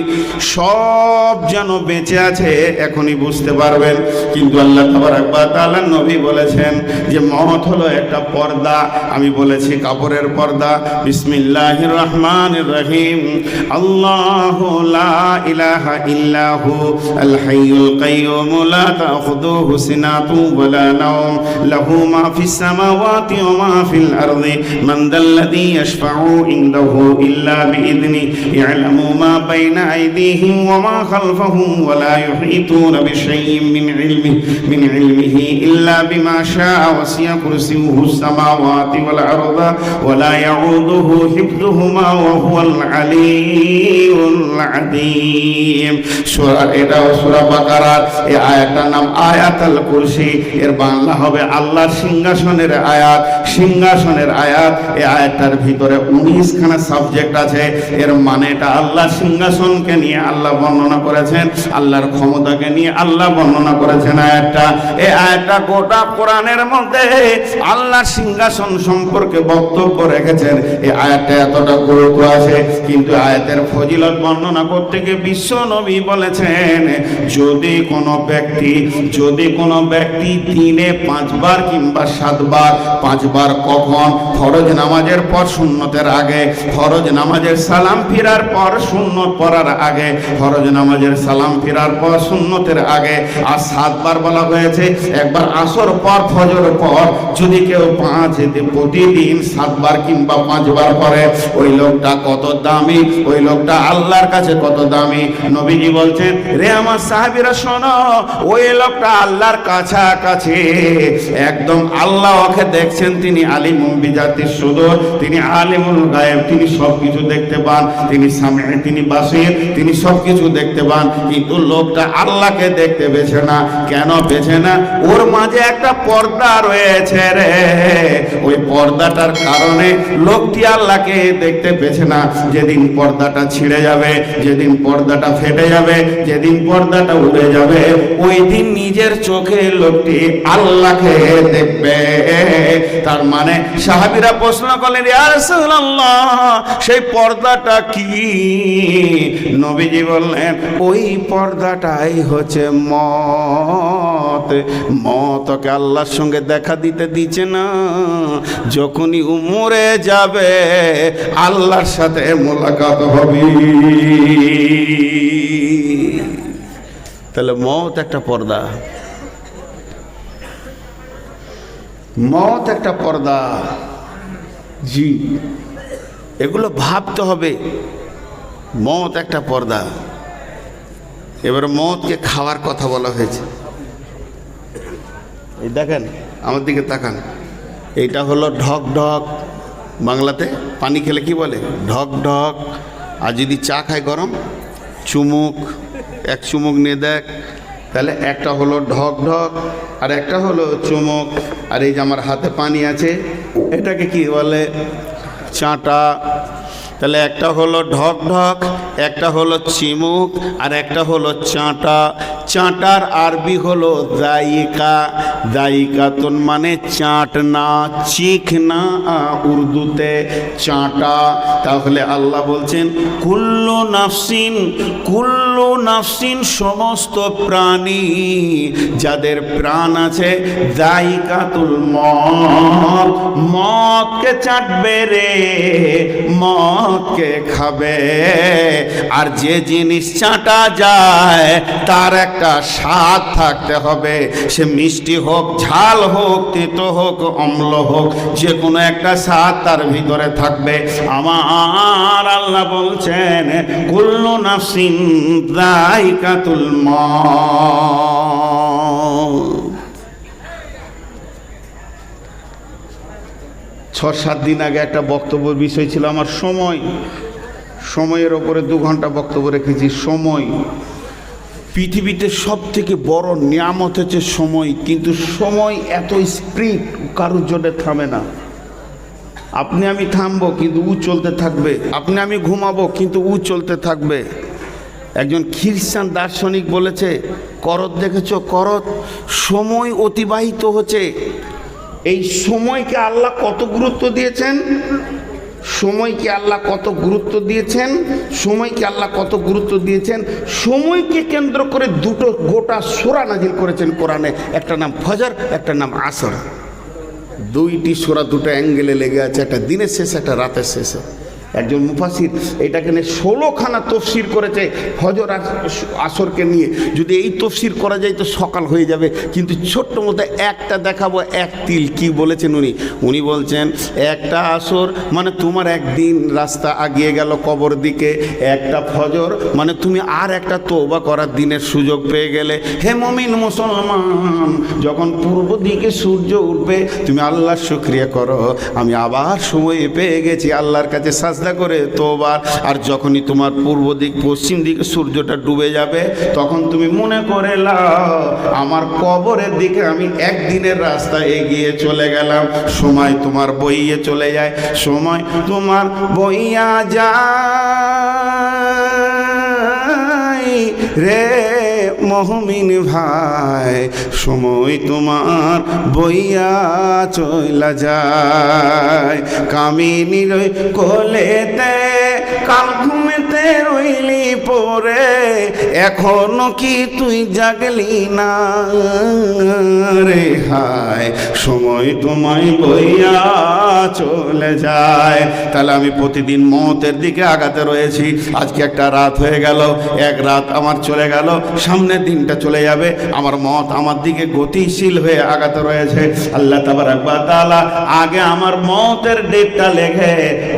সব যেন বেঁচে আছে, এখনই বুঝতে পারবেন। কিন্তু আল্লাহ তাবারক ওয়া তাআলা নবী বলেছেন যে মওত হলো একটা পর্দা। আমি বলেছি কাপড়ের পর্দা। বিসমিল্লাহির রহমানির রহিম। আল্লাহু লা ইলাহা ইল্লাহু আল হাইয়ুল কাইয়্যুম লা তাখুযুহু সিনাতুন ওয়া লা নাওম له ما في السماوات وما في الأرض من ذا الذي يشفع عنده إلا بإذنه يعلم ما بين أيديهم وما خلفهم ولا يحيطون بشيء من علمه إلا بما شاء وسع كرسيه السماوات والأرض ولا يعوده حفظهما وهو العلي العظيم। সূরা এটা সূরা বাকারার এই আয়াতটার নাম আয়াতুল কুরসি। এর বাংলা হবে আল্লাহর সিংহাসনের আয়াত। সিংহাসনের আয়াত, এই আয়াতটার ভিতরে 19খানা সাবজেক্ট আছে। এর মানে এটা আল্লাহর সিংহাসনকে নিয়ে আল্লাহ বর্ণনা করেছেন, আল্লাহর ক্ষমতাকে নিয়ে আল্লাহ বর্ণনা করেছেন আয়াতটা। এই আয়াতটা গোটা কোরআনের মধ্যে আল্লাহর সিংহাসন সম্পর্কে বক্তব্য রেখেছেন। এই আয়াতটা এতটা গুরুত্ব আছে, কিন্তু আয়াতের ফজিলত বর্ণনা করতে গিয়ে বিশ্ব নবী বলেছেন, যদি কোনো ব্যক্তি দিনে 5 বার কিংবা 7 বার, 5 বার কখন? ফরজ নামাজের পর সুন্নতের আগে, ফরজ নামাজের সালাম ফিরার পর সুন্নত পড়ার আগে, ফরজ নামাজের সালাম ফিরার পর সুন্নতের আগে, আর 7 বার বলা হয়েছে। একবার আসর পর, ফজর পর যদি কেউ প্রতিদিন 7 বার কিংবা 5 বার করে, ওই লোকটা কত দামি, ওই লোকটা আল্লাহর কাছে কত দামি। নবীজি বলছেন, রে আমার সাহাবীরা শোনো, ওই লোকটা আল্লাহর কাছাকাছি, একদম আল্লাহ ওকে দেখছেন। তিনি আলিমুল বিজাতিস সুদূর, তিনি আলিমুল গায়েব, তিনি সবকিছু দেখতে পান, তিনি সামি, তিনি বাসির, তিনি সবকিছু দেখতে পান। কিন্তু লোকটা আল্লাহকে দেখতে পেছে না। কেন পেছে না? ওর মাঝে একটা পর্দা রয়েছে রে। ওই পর্দাটার কারণে লোকটি আল্লাহকে দেখতে পেছে না। যেদিন পর্দাটা ছিঁড়ে যাবে, যেদিন পর্দাটা ফেটে যাবে, যেদিন পর্দাটা উড়ে যাবে, ওই দিন নিজের চোখে লোকটি আল্লাহকে দেখবে। তার মানে সাহাবীরা প্রশ্ন করলেন, ইয়া রাসূলুল্লাহ, সেই পর্দাটা কি? নবীজি বললেন, ওই পর্দাটাই হচ্ছে মত। মতকে আল্লাহর সঙ্গে দেখা দিতে দিচ্ছে না। যখনই উমরে যাবে, আল্লাহর সাথে মোলাকাত হবে। তাহলে মত একটা পর্দা, মত একটা পর্দা। জি, এগুলো ভাবতে হবে। মত একটা পর্দা। এবার মতকে খাওয়ার কথা বলা হয়েছে। এই দেখেন, আমার দিকে তাকান, এইটা হলো ঢক ঢক। বাংলাতে পানি খেলে কি বলে? ঢক ঢক। আর যদি চা খায় গরম, চুমুক। এক চুমুক নিয়ে দেখ, তাহলে একটা হলো ঢক ঢক আর একটা হলো চুমুক। আর এই যে আমার হাতে পানি আছে, এটাকে কি বলে? চাঁটা। তাহলে একটা হলো ঢক ঢক, একটা হলো চিমুক, আর একটা হলো চাঁটা। চাঁটার আরবি হলো জায়িকা। জায়িকাতুন মানে চাটনা, চিখনা উর্দুতে চাঁটা। তাহলে আল্লাহ বলছেন, কুল্লু নাফসিন, সমস্ত প্রাণী যাদের প্রাণ আছে, জায়িকাতুল মত, মতকে চাটবে রে, মতকে খাবে। আর যে জিনিস চাটা যায় তার একটা স্বাদ থাকতে হবে। সে মিষ্টি হোক, ঝাল হোক, তেতো হোক, অম্ল হোক, যে কোনো একটা স্বাদ তার ভিতরে থাকবে। আমার আল্লাহ বলছেন, কুল্লু নাফসিন যায়িকাতুল মউত। 6-7 দিন আগে একটা বক্তব্যের বিষয় ছিল আমার সময়ের ওপরে 2 ঘন্টা বক্তব্য রেখেছি। সময় পৃথিবীতে সব থেকে বড় নিয়ামত হচ্ছে সময়। কিন্তু সময় এত স্পিড, কারোর জন্য থামে না। আপনি আমি থামবো, কিন্তু ও চলতে থাকবে। আপনি আমি ঘুমাবো, কিন্তু ও চলতে থাকবে। একজন খ্রিস্টান দার্শনিক বলেছে, করত দেখেছো? করত, সময় অতিবাহিত হচ্ছে। এই সময়কে আল্লাহ কত গুরুত্ব দিয়েছেন? সময়কে আল্লাহ কত গুরুত্ব দিয়েছেন? সময়কে আল্লাহ কত গুরুত্ব দিয়েছেন? সময়কে কেন্দ্র করে 2টো গোটা সূরা নাজিল করেছেন কোরআনে। একটা নাম ফজর, একটা নাম আসর। 2টি সূরা 2টো অ্যাঙ্গেলে লেগে আছে, একটা দিনের শেষে, একটা রাতের শেষে। একজন মুফাসির এটাকে নিয়ে 16খানা তফসির করেছে ফজর আর আসরকে নিয়ে। যদি এই তফসির করা যায় তো সকাল হয়ে যাবে, কিন্তু ছোট্ট মধ্যে একটা দেখাবো, এক তিল। কি বলেছেন উনি বলছেন, একটা আসর মানে তোমার একদিন রাস্তা আগিয়ে গেল কবর দিকে। একটা ফজর মানে তুমি আর একটা তওবা করার দিনের সুযোগ পেয়ে গেলে। হে মুমিন মুসলমান, যখন পূর্ব দিকে সূর্য উঠবে তুমি আল্লাহর শুকরিয়া করো, আমি আবার সময় পেয়ে গেছি, আল্লাহর কাছে সাজদা সাজদা করে তোবার। আর যখনই তোমার পূর্ব দিক পশ্চিম দিকে সূর্যটা ডুবে যাবে তখন তুমি মনে করে লাও আমার কবরের দিকে আমি একদিনের রাস্তা এগিয়ে চলে গেলাম। সময় তোমার বইয়ে চলে যায়, সময় তোমার বইয়া যায় রে মুমিন ভাই, সময় তোমার বইয়া চইলা যায়। কামিনীর কোলেতে কাল ঘুমেতে রইলি পরে, এখনো কি তুই জাগলি না রে হায়, সময় তোমায় বইয়া চলে যায়। তাহলে আমি প্রতিদিন মওতের দিকে আগাতে রয়েছি। আজকে একটা রাত হয়ে গেল, এক রাত আমার চলে গেল, সামনের দিনটা চলে যাবে, আমার মওত আমার দিকে গতিশীল হয়ে আগাতে রয়েছে। আল্লাহ তাবারক ওয়া তাআলা আগে আমার মওতের ডেটটা লেখে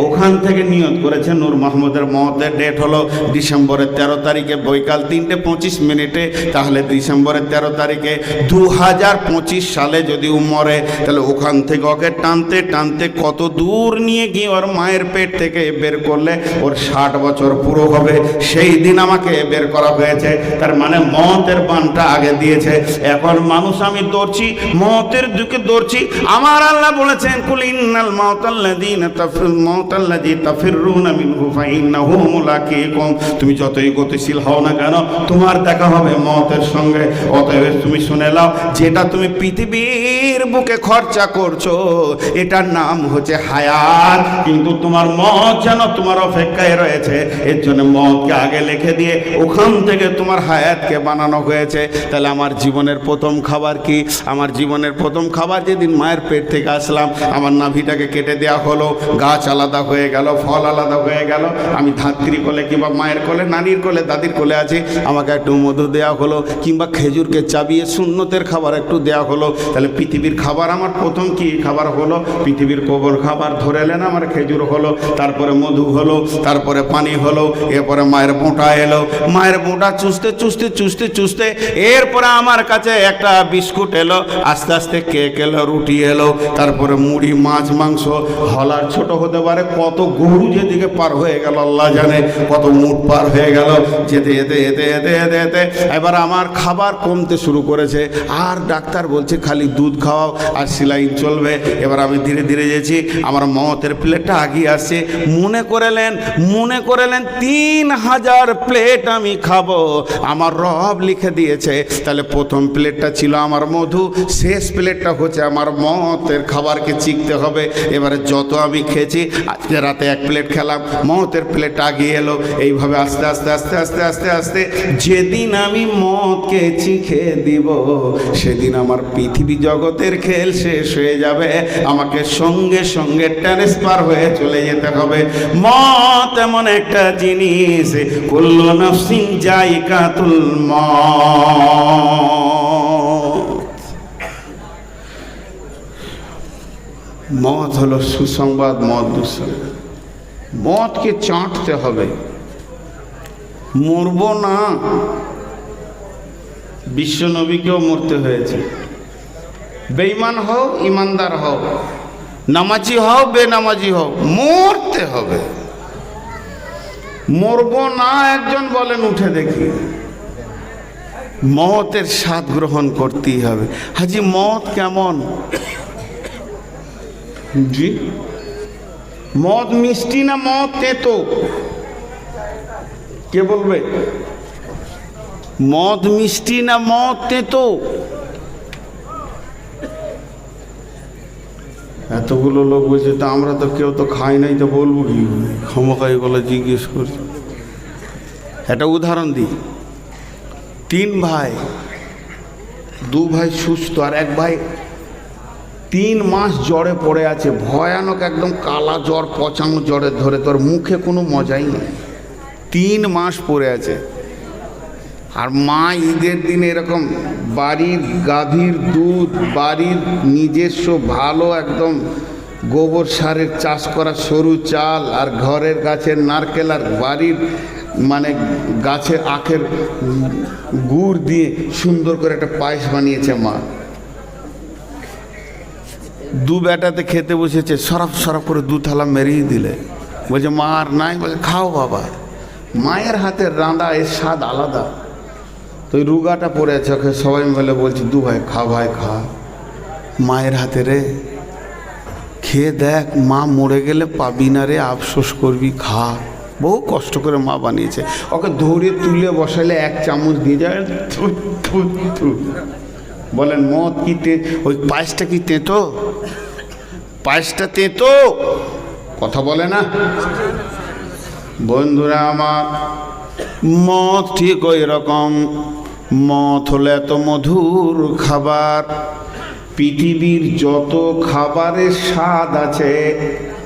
ওখান থেকে নিয়ত করেছে নূর মাহমুদের মওতের ডেট হলো ডিসেম্বরের 13 তারিখে বৈকাল 3:25। তাহলে ডিসেম্বরের 13 তারিখে 2025 সালে যদি ও মরে, তাহলে ওখান থেকে ওকে টানতে টানতে কত দূর নিয়ে গিয়ে ওর মায়ের পেট থেকে বের করলে ওর 60 বছর পুরো হবে। সেই দিন আমাকে বের করা হয়েছে। তার মানে মওতের বানটা আগে দিয়েছে। এখন মানুষ আমি দৌড়ছি, মওতের দিকে দৌড়ছি। আমার আল্লাহ বলেছেন কুল ইন্নাল মাউতাল্লাযী তাফিরুনা মিনহু ফাইন্নাহু মুলাকীকুম। তুমি যতই গতিশীল হও না কেন তোমার দেখা হবে মওতের সঙ্গে। অতএব তুমি শুনে নাও, যেটা তুমি পৃথিবীর বুকে খরচা করছো এটার নাম হচ্ছে হায়াত, কিন্তু তোমার মওত যেন তোমার অপেক্ষায় রয়েছে। এর জন্য মওতকে আগে লিখে দিয়ে ওখান থেকে তোমার হায়াতকে বানানো হয়েছে। তাহলে আমার জীবনের প্রথম খাবার কি? আমার জীবনের প্রথম খাবার যেদিন মায়ের পেট থেকে আসলাম, আমার নাভিটাকে কেটে দেওয়া হলো, গাছ আলাদা হয়ে গেল, ফল আলাদা হয়ে গেল। আমি ধাত্রী কোলে কিংবা মায়ের কোলে, নানির কোলে, দাদির কোলে আছি, আমাকে একটু মধু দেওয়া হলো কিংবা খেজুরকে চাবিয়ে সুন্নতের খাবার একটু দেওয়া হলো। তাহলে পৃথিবীর খাবার আমার প্রথম কি খাবার হলো? পৃথিবীর কবর খাবার ধরে এলেন আমার খেজুর হলো, তারপরে মধু হলো, তারপরে পানি হলো, এরপরে মায়ের বোঁটা এলো। মায়ের বোঁটা চুষতে চুষতে চুষতে চুষতে এরপরে আমার কাছে একটা বিস্কুট এলো, আস্তে আস্তে কেক এলো, রুটি এলো, তারপরে মুড়ি, মাছ, মাংস। হলার ছোট হতে পারে, কত গরু যেদিকে পার হয়ে গেল আল্লাহ জানে, কত মুঠ পার হয়ে গেল। যেতে যেতে যেতে যেতে যেতে যেতে এবার আমার খাবার কমতে শুরু করেছে। আর ডাক্তার বলছে খালি দুধ খাওয়াও আর সিলাইন চলবে। এবার আমি ধীরে ধীরে যেছি, আমার মওতের প্লেটটা আগিয়ে আসছে। মনে করেলেন 3000 প্লেট আমি খাবো, আমার রব লিখে দিয়েছে। তাহলে প্রথম প্লেটটা ছিল আমার মধু, শেষ প্লেটটা হচ্ছে আমার মওতের খাবারকে চিখতে হবে। এবারে যত আমি খেয়েছি, আজকে রাতে 1 প্লেট খেলাম, মওতের প্লেট আগিয়ে এলো। এইভাবে আস্তে আস্তে আস্তে আস্তে আস্তে আস্তে যেদিন আমি মওতকে চিখে দিব, সেদিন আমার পৃথিবী জগতের খেল শেষ হয়ে যাবে। আমাকে সঙ্গে সঙ্গে ট্রান্সফার হয়ে চলে যেতে হবে। মওত এমন একটা জিনিস, কুল্লু নাফসিন যায়িকাতুল মওত। মওত হলো সুসংবাদ, মওত দুঃসংবাদ। মওতকে চাটতে হবে, মরবো না। বিশ্ব নবীকেও মরতে হয়েছে। বেঈমান হও, ইমানদার হও, নামাজি হও, বেনামাজি হও, মরতে হবে। মরবো না একজন বলেন, উঠে দেখি। মওতের স্বাদ গ্রহণ করতেই হবে। হাজি মওত কেমন? জি, মদ মিষ্টি না মদ তেতো? কে বলবে? মদ মিষ্টি না মদ তেতো? এতগুলো লোক বলছে, তা আমরা তো কেউ তো খাই নাই, তো বলবো কি? ক্ষমতাই বলে জিজ্ঞেস করছে। একটা উদাহরণ দিই। 3 ভাই, 2 ভাই সুস্থ আর 1 ভাই 3 মাস জ্বরে পড়ে আছে, ভয়ানক একদম কালা জ্বর, পচানো জ্বরে ধরে, তোর মুখে কোনো মজাই নেই। 3 মাস পড়ে আছে। আর মা ঈদের দিনে এরকম বাড়ির গাভীর দুধ, বাড়ির নিজস্ব ভালো একদম গোবর সারের চাষ করা সরু চাল, আর ঘরের গাছের নারকেল, আর বাড়ির মানে গাছের আখের গুড় দিয়ে সুন্দর করে একটা পায়েস বানিয়েছে মা। 2 বেটাতে খেতে বসেছে, সরাফ সরাফ করে 2 থালা মেরেই দিলে। বলছে মা আর নাই, বলছে খাও বাবা। মায়ের হাতের রাঁধা এর স্বাদ আলাদা। তো ওই রুগাটা পড়ে আছে, ওকে সবাই মিলে বলছে দু ভাই খা, ভাই খা মায়ের হাতে রে, খেয়ে দেখ, মা মরে গেলে পাবি না রে, আফসোস করবি, খা। বহু কষ্ট করে মা বানিয়েছে। ওকে ধরে তুলে বসালে এক চামচ দিয়ে যায়, থু থু থু। বলেন মদ কি ওই পায়েসটা কি তেঁতো? পায়েসটা তেঁতো, কথা বলে না বন্ধুরা আমার। মদ ঠিক ওই রকম। মদ হলো এত মধুর খাবার। পৃথিবীর যত খাবারের স্বাদ আছে,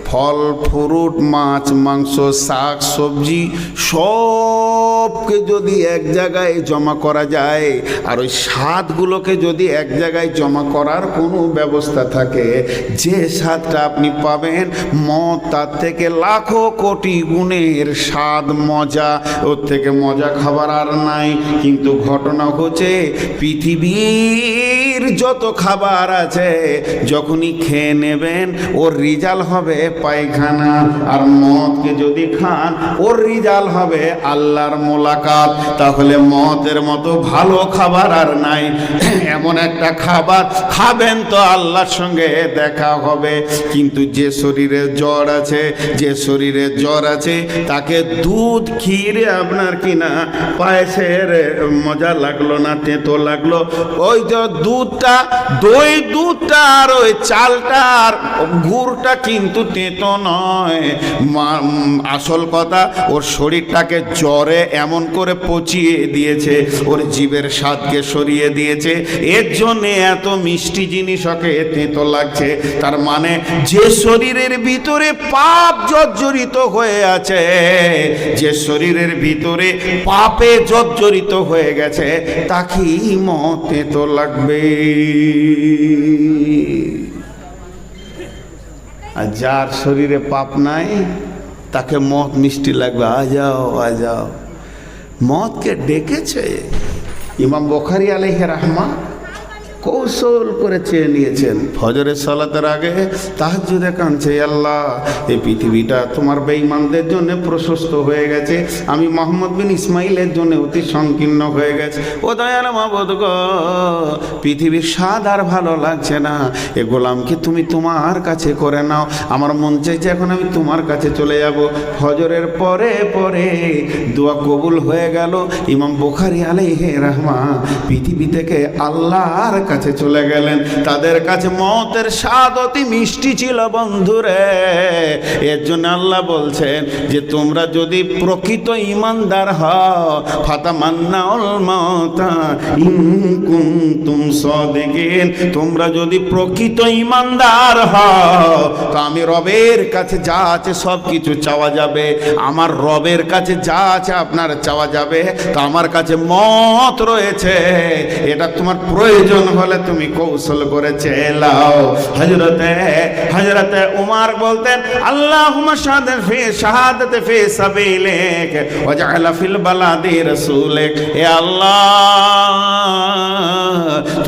ফল ফ্রুট, মাছ মাংস, শাক সবজি, সবকে যদি এক জায়গায় জমা করা যায়, আর ওই স্বাদগুলোকে যদি এক জায়গায় জমা করার কোনো ব্যবস্থা থাকে, যে স্বাদটা আপনি পাবেন, মদ তার থেকে লাখো কোটি গুণের স্বাদ, মজা। ওর থেকে মজা খাবার আর নাই। কিন্তু ঘটনা হচ্ছে, পৃথিবীর যত খাবার আছে, যখনই খেয়ে নেবেন ওর রেজাল্ট হবে পায়খানা। আর মদকে যদি খান, ওর রেজাল্ট হবে আল্লাহর মোলাকাত। তাহলে মদের মতো ভালো খাবার আর নাই। এমন একটা খাবার খাবেন তো আল্লাহর সঙ্গে দেখা হবে। কিন্তু যে শরীরে জ্বর আছে, যে শরীরে জ্বর আছে, তাকে দুধ ক্ষীরে আপনার কিনা পায়েসের মজা লাগলো না, তেঁতো লাগলো। ওই যে দুধটা, দই দুধটা আর ওই চালটার গুড়টা কিন্তু তেঁতো নয়। আসল কথা, ওর শরীরটাকে জ্বরে এমন করে পচিয়ে দিয়েছে, ওর জীবের স্বাদকে সরিয়ে দিয়েছে। এর জন্যে এত মিষ্টি জিনিস ওকে তেঁতো লাগছে। তার মানে যে শরীরের ভিতরে পাপ জর্জরিত হয়ে আছে, যে শরীরের ভিতরে পাপে জর্জরিত হয়ে গেছে, তাকেই মদ তেঁতো লাগবে। আর যার শরীরে পাপ নাই, তাকে মদ মিষ্টি লাগবে। আ যাও। মদকে ডেকেছে ইমাম বুখারী আলাইহি রাহমা, কৌশল করে চেয়ে নিয়েছেন। ফজরের সালাতের আগে তাহাজ্জুদে কাঁদছে, আল্লাহ এই পৃথিবীটা তোমার বেঈমানদের জন্য প্রশস্ত হয়ে গেছে, আমি মোহাম্মদ বিন ইসমাইলের জন্য অতি সংকীর্ণ হয়ে গেছে। ও দয়াল মাবুদ গো, পৃথিবীর স্বাদ আর ভালো লাগছে না, এ গোলামকে তুমি তোমার কাছে করে নাও। আমার মন চাইছে এখন আমি তোমার কাছে চলে যাব। ফজরের পরে পরে দোয়া কবুল হয়ে গেল। ইমাম বুখারী আলাইহি রাহমা পৃথিবী থেকে আল্লাহর কাছে চলে গেলেন। তাদের কাছে মতের স্বাদ অতি মিষ্টি ছিল বন্ধুরে। এর জন্য আল্লাহ বলছেন যে তোমরা যদি প্রকৃত ঈমানদার হও, ফাতামান্নাউল মাউতা ইন কুনতুম সাদিকিন, তোমরা যদি প্রকৃত ঈমানদার হও, তো আমি রবের কাছে যা আছে সব কিছু চাওয়া যাবে। আমার রবের কাছে যা আছে আপনার চাওয়া যাবে। তো আমার কাছে মত রয়েছে, এটা তোমার প্রয়োজন হলে তুমি কৌশল করে চেলাও। হযরতে উমর বলতেন, আল্লাহুম্মা শাহাদাতে ফি সাবিলিক ওয়াজআল ফিল বালাদি রাসূলিক। হে আল্লাহ,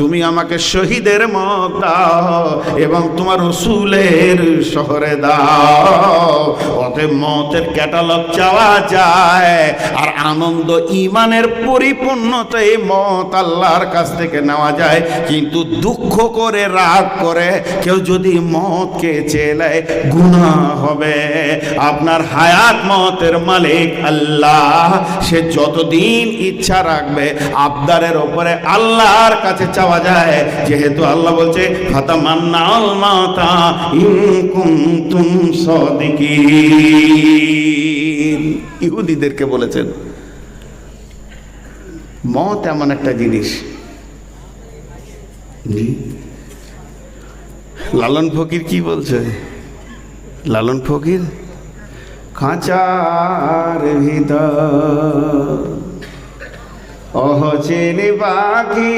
তুমি আমাকে শহীদের মত দাও এবং তোমার রাসূলের শহরে দাও। ওতে মতের ক্যাটালগ চাওয়া যায়, আর আনন্দ ঈমানের পরিপূর্ণতা এই মত আল্লাহর কাছ থেকে নেওয়া যায়। কিন্তু দুঃখ করে, রাগ করে কেউ যদি মতকে চেলায়, গুনাহ হবে। আপনার হায়াত মতের মালিক আল্লাহ, সে যতদিন ইচ্ছা রাখবে আবদারের ওপরে আল্লাহর কাছে চাওয়া যায়। যেহেতু আল্লাহ বলছে ফাতামান্নাউল মাউতা ইন কুনতুম সাদিকিন, ইহুদিদেরকে বলেছেন মত এমন একটা জিনিস। লালন ফকির কি বলছে? লালন ফকির, খাঁচার ভিতর অহচেনে পাখি,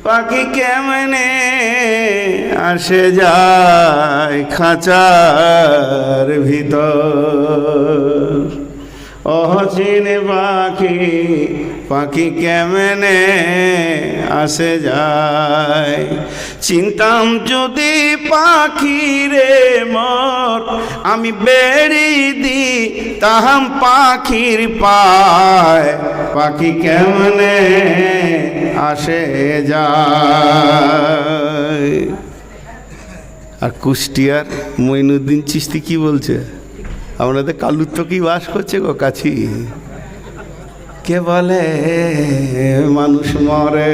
পাখি কেমনে আসে যায় খাঁচার ভিতর। অচিন পাখি পাখি কেমনে আসে যায়। চিন্তাম যদি পাখি রে মোর, আমি বেড়ি দি তাহাম পাখির পায়, পাখি কেমনে আসে যায়। আর কুষ্টিয়ার মঈনুদ্দিন চিশতি কি বলছে? আমাদের কালুর তো কি বাস করছে গো কাছি। কে বলে মানুষ মরে,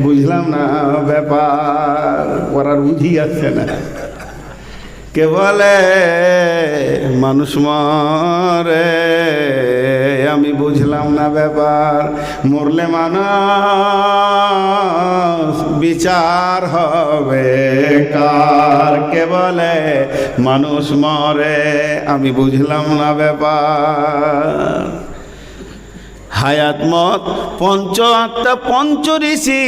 বুঝলাম না ব্যাপার, ওরা বুঝি আসছে না। কে বলে মানুষ মরে, আমি বুঝলাম না ব্যাপার। মরলে মানুষ বিচার হবে কার? কে বলে মানুষ মরে, আমি বুঝলাম না ব্যাপার। হায়াত মত পঞ্চ আত্মা পঞ্চ ঋষি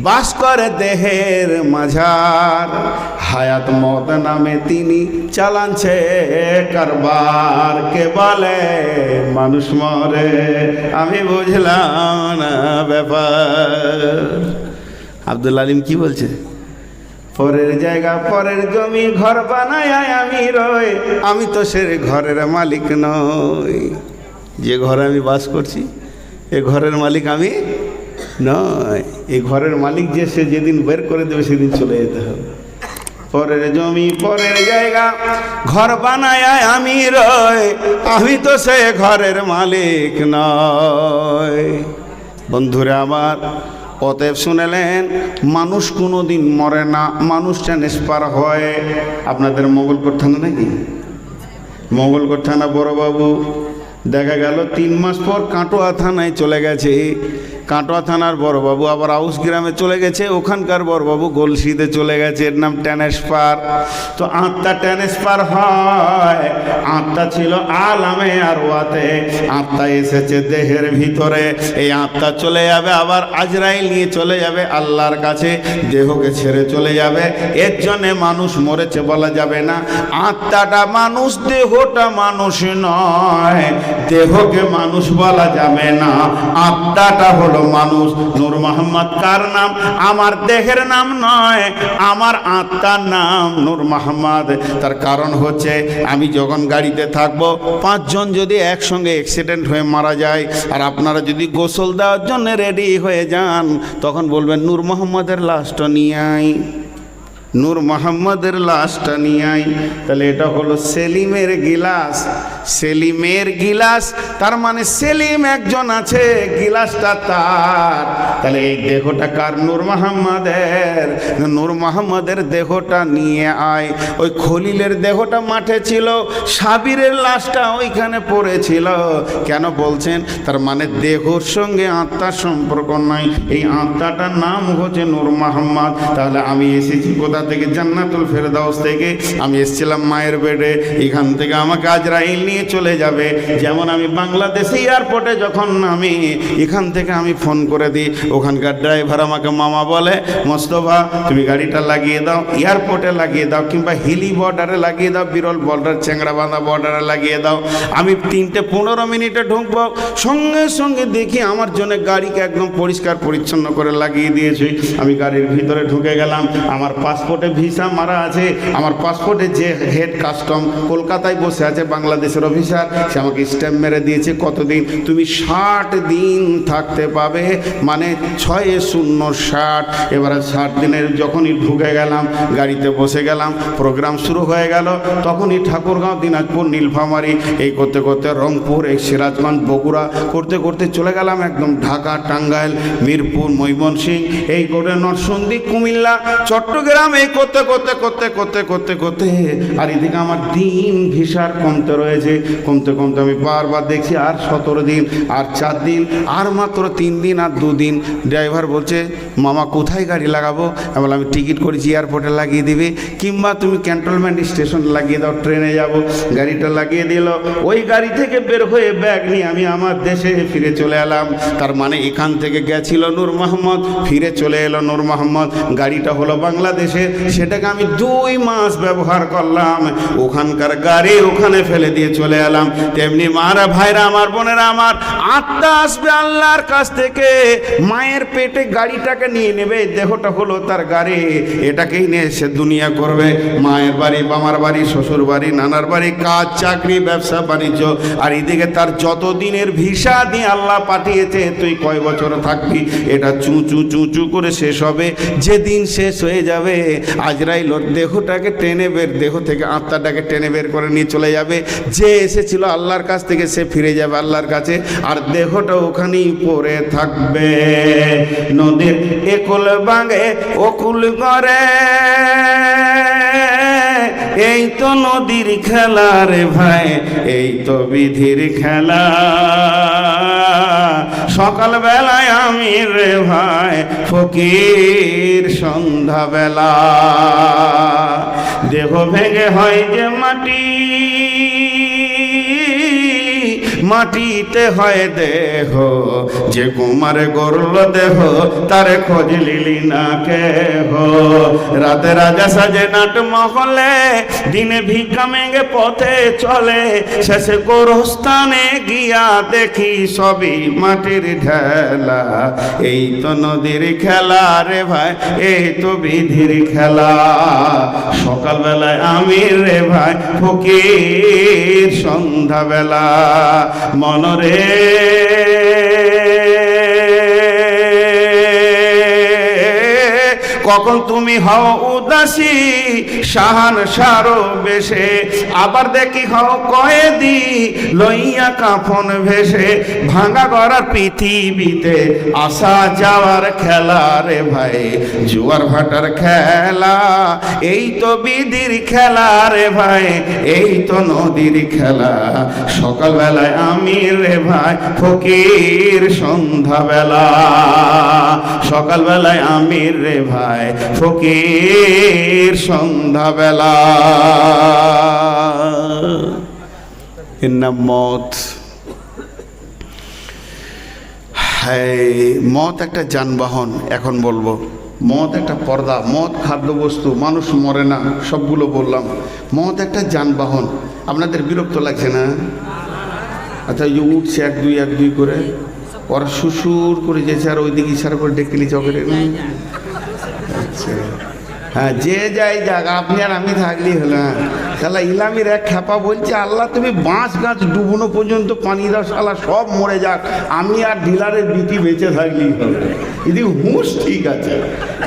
বাস করে দেহের মাঝার। হায়াত মত নামে তিনি চালানছে কারবার। কে বলে মানুষ মরে, আমি বুঝলাম না ব্যাপার। আব্দুল আলিম কি বলছে? পরের জায়গা পরের জমি ঘর বানায় আমি রই, আমি তো সে ঘরের মালিক নই। যে ঘরে আমি বাস করছি এ ঘরের মালিক আমি নয়। এই ঘরের মালিক যে, সে যেদিন বের করে দেবে সেদিন চলে যেতে হবে। পরের জমি পরের জায়গা ঘর বানায় আমি রই, আমি তো সে ঘরের মালিক নয়। বন্ধুরা আমার, অতএব শুনেলেন, মানুষ কোনো দিন মরে না, মানুষ ট্রান্সফার হয়। আপনাদের মোগলকোট থানা নাকি? মোগলকোট থানা বড়বাবু দেখা গেল 3 মাস পর কাটোয়া থানায় চলে গেছে। কাটোয়া থানার বড়বাবু আবার আউস গ্রামে চলে গেছে, ওখানকার বড়বাবু গলসিতে চলে গেছে। এর নাম ট্রান্সফার। তো আত্মা ট্রান্সফার হয়। আত্মা ছিল আলামে আর ওয়াতে, আত্মা এসেছে দেহের ভিতরে। এই আত্মা চলে যাবে, আবার আজরাইল নিয়ে চলে যাবে আল্লাহর কাছে, দেহকে ছেড়ে চলে যাবে। এর জন্যে মানুষ মরেছে বলা যাবে না। আত্মাটা মানুষ, দেহটা মানুষ নয়। দেহকে মানুষ বলা যাবে না, আত্মাটা হলো মানুষ। নূর মোহাম্মদ কার নাম? আমার দেহের নাম নয়, আমার আত্মার নাম নূর মোহাম্মদ। তার কারণ হচ্ছে, আমি যখন গাড়িতে থাকবো, 5 জন যদি একসঙ্গে অ্যাক্সিডেন্ট হয়ে মারা যায়, আর আপনারা যদি গোসল দেওয়ার জন্য রেডি হয়ে যান, তখন বলবেন নূর মোহাম্মদের লাশটা নিয়ে আই, নূর মোহাম্মদের লাশটা নিয়ে আই। তাহলে এটা হলো সেলিমের গিলাস। সেলিমের গিলাস, তার মানে সেলিম একজন আছে, গিলাসটা তার। তাহলে এই দেহটা কার? নূর মোহাম্মদের। নূর মোহাম্মদের দেহটা নিয়ে আয়। ওই খলিলের দেহটা মাঠে ছিল, সাবিরের লাশটা ওইখানে পড়েছিল। কেন বলছেন? তার মানে দেহর সঙ্গে আত্মার সম্পর্ক নাই। এই আত্মাটার নাম হচ্ছে নূর মোহাম্মদ। তাহলে আমি এসেছি কোথা থেকে? জান্নাতুল ফেরদাউস থেকে। আমি এসেছিলাম মায়ের বেডে, এখান থেকে আমাকে আজরাইল নিয়ে চলে যাবে। যেমন আমি বাংলাদেশে এয়ারপোর্টে যখন নামি, এখান থেকে আমি ফোন করে দিই, ওখানকার ড্রাইভার আমাকে মামা বলে, মোস্তফা তুমি গাড়িটা লাগিয়ে দাও, এয়ারপোর্টে লাগিয়ে দাও, কিংবা হিলি বর্ডারে লাগিয়ে দাও, বিরল বর্ডার, চেংড়াবান্ধা বর্ডারে লাগিয়ে দাও। আমি 3-15 মিনিটে ঢুকবো, সঙ্গে সঙ্গে দেখি আমার জন্য গাড়িকে একদম পরিষ্কার পরিচ্ছন্ন করে লাগিয়ে দিয়েছে। আমি গাড়ির ভিতরে ঢুকে গেলাম, আমার পাসপোর্টে ভিসা মারা আছে। আমার পাসপোর্টে যে হেড কাস্টম কলকাতায় বসে আছে, বাংলাদেশের অফিসার, সে আমাকে স্ট্যাম্প মেরে দিয়েছে। কতদিন? তুমি 60 দিন থাকতে পাবে, মানে 6×0=60। এবারে 60 দিনের যখনই ঢুকে গেলাম, গাড়িতে বসে গেলাম, প্রোগ্রাম শুরু হয়ে গেল। তখনই ঠাকুরগাঁও, দিনাজপুর, নীলফামারী, এই করতে করতে রংপুর, এই সিরাজগঞ্জ, বগুড়া করতে করতে চলে গেলাম একদম ঢাকা, টাঙ্গাইল, মিরপুর, ময়মনসিংহ, এই করে নরসিংদী, কুমিল্লা, চট্টগ্রাম, এই করতে করতে করতে করতে করতে করতে আর এদিকে আমার দিন ভিসার কমতে রয়েছে। কমতে কমতে আমি বারবার দেখছি আর 17 দিন, আর 4 দিন, আর মাত্র 3 দিন, আর 2 দিন। ড্রাইভার বলছে, মামা কোথায় গাড়ি লাগাবো? আমি বললাম, আমি টিকিট করেছি, এয়ারপোর্টে লাগিয়ে দিবে, কিংবা তুমি ক্যান্টনমেন্ট স্টেশন লাগিয়ে দাও, ট্রেনে যাব। গাড়িটা লাগিয়ে দিল। ওই গাড়ি থেকে বের হয়ে ব্যাগ নিয়ে আমি আমার দেশে ফিরে চলে এলাম। তার মানে এখান থেকে গেছিল নূর মোহাম্মদ, ফিরে চলে এলো নূর মোহাম্মদ। গাড়িটা হলো বাংলাদেশে, সেটাকে আমি 2 মাস ব্যবহার করলাম। ওখানকার গাড়ি ওখানে ফেলে দিয়ে চলে এলাম। তেমনি মারা ভাইরা আমার, বোনেরা আমার, আত্মা আসবে আল্লাহর কাছ থেকে, মায়ের পেটে গাড়িটাকে নিয়ে নেবে, দেহটা হলো তার গাড়ি, এটাকেই নিয়ে সে দুনিয়া করবে। মায়ের বাড়ি, বামার বাড়ি, শ্বশুর বাড়ি, নানার বাড়ি, কাজ, চাকরি, ব্যবসা বাণিজ্য, আর এদিকে তার যত দিনের ভিসা দিয়ে আল্লাহ পাঠিয়েছে, তুই কয় বছর থাকবি, এটা চুঁচু চুঁচু করে শেষ হবে। যেদিন শেষ হয়ে যাবে, আজরাইল ওর দেহটাকে টেনে বের, দেহ থেকে আত্মাটাকে টেনে বের করে নিয়ে চলে যাবে। যে এসেছিল আল্লাহর কাছ থেকে, সে ফিরে যাবে আল্লাহর কাছে, আর দেহটা ওখানেই পড়ে থাকবে। নদীর একুল বাঙ্গে অকুল করে, এই তো নদীর খেলা রে ভাই, এই তো বিধির খেলা। সকাল বেলায় আমি রে ভাই ফকির, সন্ধ্যা বেলা দেহ ভেঙে হয় যে মাটি, মাটিতে হয় দেহ, যে কুমারে গরল দেহ, তারে খোঁজ লিলি না কেহ। রাতে রাজা সাজে নাট মহলে, দিনে ভিক্ষা মেঙ্গে পথে চলে, শেষে গোরস্থানে গিয়া দেখি সবই মাটির ঢেলা। এই তো নদীর খেলা রে ভাই, এই তো বিধির খেলা। সকালবেলায় আমি রে ভাই ফকির, সন্ধ্যাবেলা মনরে কখন তুমি হও উদাসী, শাহান সারো বেশে, আবার দেখি হও কয়েদি, লইয়া কাফন ভেসে। ভাঙা গড়া পৃথিবীতে আসা যাওয়ার খেলা রে ভাই, জোয়ার ভাটার খেলা। এই তো বিধির খেলা রে ভাই, এই তো নদীর খেলা। সকালবেলায় আমি রে ভাই ফকির, সন্ধ্যাবেলা সকালবেলায় আমি রে ভাই ফকির, সন্ধ্যাবেলা। এর নাম মত। হ্যাঁ, মত একটা যানবাহন। এখন বলবো, মদ একটা পর্দা, মদ খাদ্যবস্তু, মানুষ মরে না, সবগুলো বললাম। মদ একটা যানবাহন। আপনাদের বিরক্ত লাগছে না? আচ্ছা, ওই যে উঠছে এক দুই করে, ওরা সুসুর করে যেছে, আর ওইদিকে ইশারা করে ডেকে নিচ্ছে ওকে। আচ্ছা, হ্যাঁ, যে যাই যাক, আপনি আর আমি থাকলেই হলো। হ্যাঁ, শালা ইলামির এক খ্যাপা বলছে, আল্লাহ তুমি বাঁশ গাছ ডুবনো পর্যন্ত পানি দাও, শালা সব মরে যাক, আমি আর ডিলারের বিটি বেঁচে থাকলেই হবে। এদিকে হুঁশ ঠিক আছে,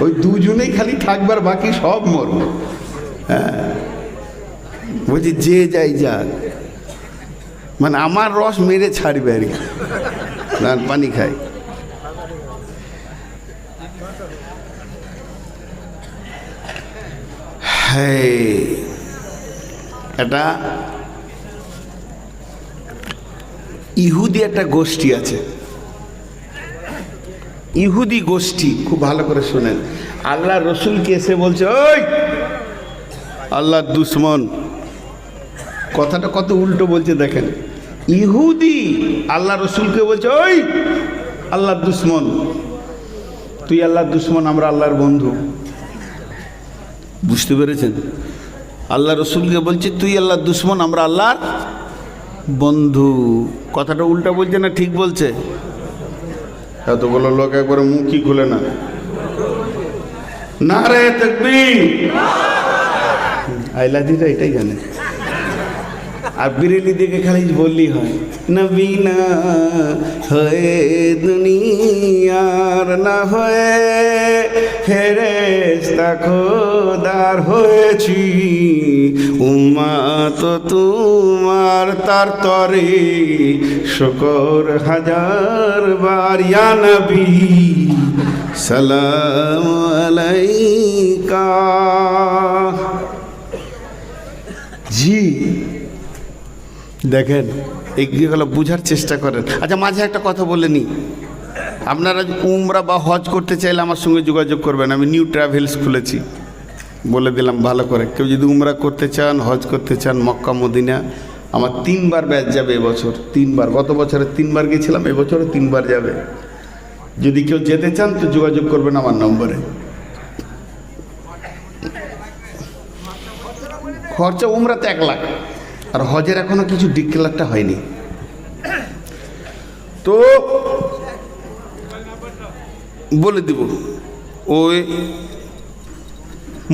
ওই দুজনেই খালি থাকবার, বাকি সব মরবে। হ্যাঁ, বলছি যে যাই যাক, মানে আমার রস মেরে ছাড়বে আর কি, পানি খাই। এটা ইহুদি একটা গোষ্ঠী আছে, ইহুদি গোষ্ঠী, খুব ভালো করে শোনেন। আল্লাহ রসুলকে এসে বলছে, ওই আল্লাহর দুশ্মন। কথাটা কত উল্টো বলছে দেখেন। ইহুদি আল্লাহ রসুলকে বলছে, ওই আল্লাহর দুশ্মন, তুই আল্লাহর দুশ্মন, আমরা আল্লাহর বন্ধু। বুঝতে পেরেছেন? আল্লাহ রসুলকে বলছে, তুই আল্লাহর দুশ্মন, আমরা আল্লাহর বন্ধু। কথাটা উল্টা বলছে না ঠিক বলছে? এতগুলো লোক একবারে মুখই খুলে না, নারে তাকবীর, আইলাদিটা এটাই জানে। আর বিরেলি দিকে খালি বললি হয়, নবী না হয়ে দুনিয়ার না হয়ে ফেরেশতা খোদার হয়েছি, উম্মত তোমার তার তরে শুকর হাজার বার, ইয়া নবী সালাম আলাইকা। জি দেখেন, এইগুলো বুঝার চেষ্টা করেন। আচ্ছা, মাঝে একটা কথা বলে নি, আপনারা উমরা বা হজ করতে চাইলে আমার সঙ্গে যোগাযোগ করবেন। আমি নিউ ট্রাভেলস খুলেছি, বলে দিলাম ভালো করে। কেউ যদি উমরা করতে চান, হজ করতে চান, মক্কা মদিনা, আমার 3 বার ব্যাচ যাবে এবছর। 3 বার, গত বছরে 3 বার গেছিলাম, এবছরও 3 বার যাবে। যদি কেউ যেতে চান তো যোগাযোগ করবেন আমার নম্বরে। খরচা উমরাতে 1 লাখ, আর হজের এখনো কিছু ডিক্লেয়ারটা হয়নি। তো বলে দিব, ওই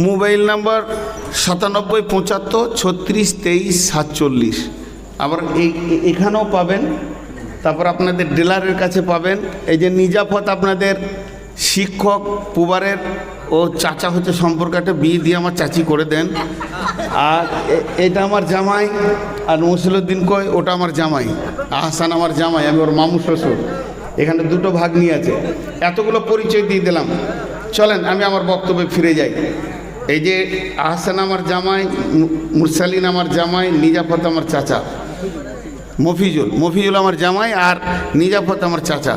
মোবাইল নাম্বার 9775362347। আবার এখানেও পাবেন, তারপর আপনাদের ডিলারের কাছে পাবেন। এই যে নিজাফত আপনাদের শিক্ষক পুবারের ও চাচা হচ্ছে সম্পর্কে একটা বিয়ে দিয়ে আমার চাচি করে দেন। আর এটা আমার জামাই, আর মুসলিউদ্দিন কই ওটা আমার জামাই, আহসান আমার জামাই, আমি ওর মামু শ্বশুর। এখানে দুটো ভাগ নিয়ে আছে। এতগুলো পরিচয় দিয়ে দিলাম, চলেন আমি আমার বক্তব্যে ফিরে যাই। এই যে আহসান আমার জামাই, মুরসালিন আমার জামাই, নিজাফত আমার চাচা, মফিজুল আমার জামাই, আর নিজাফত আমার চাচা।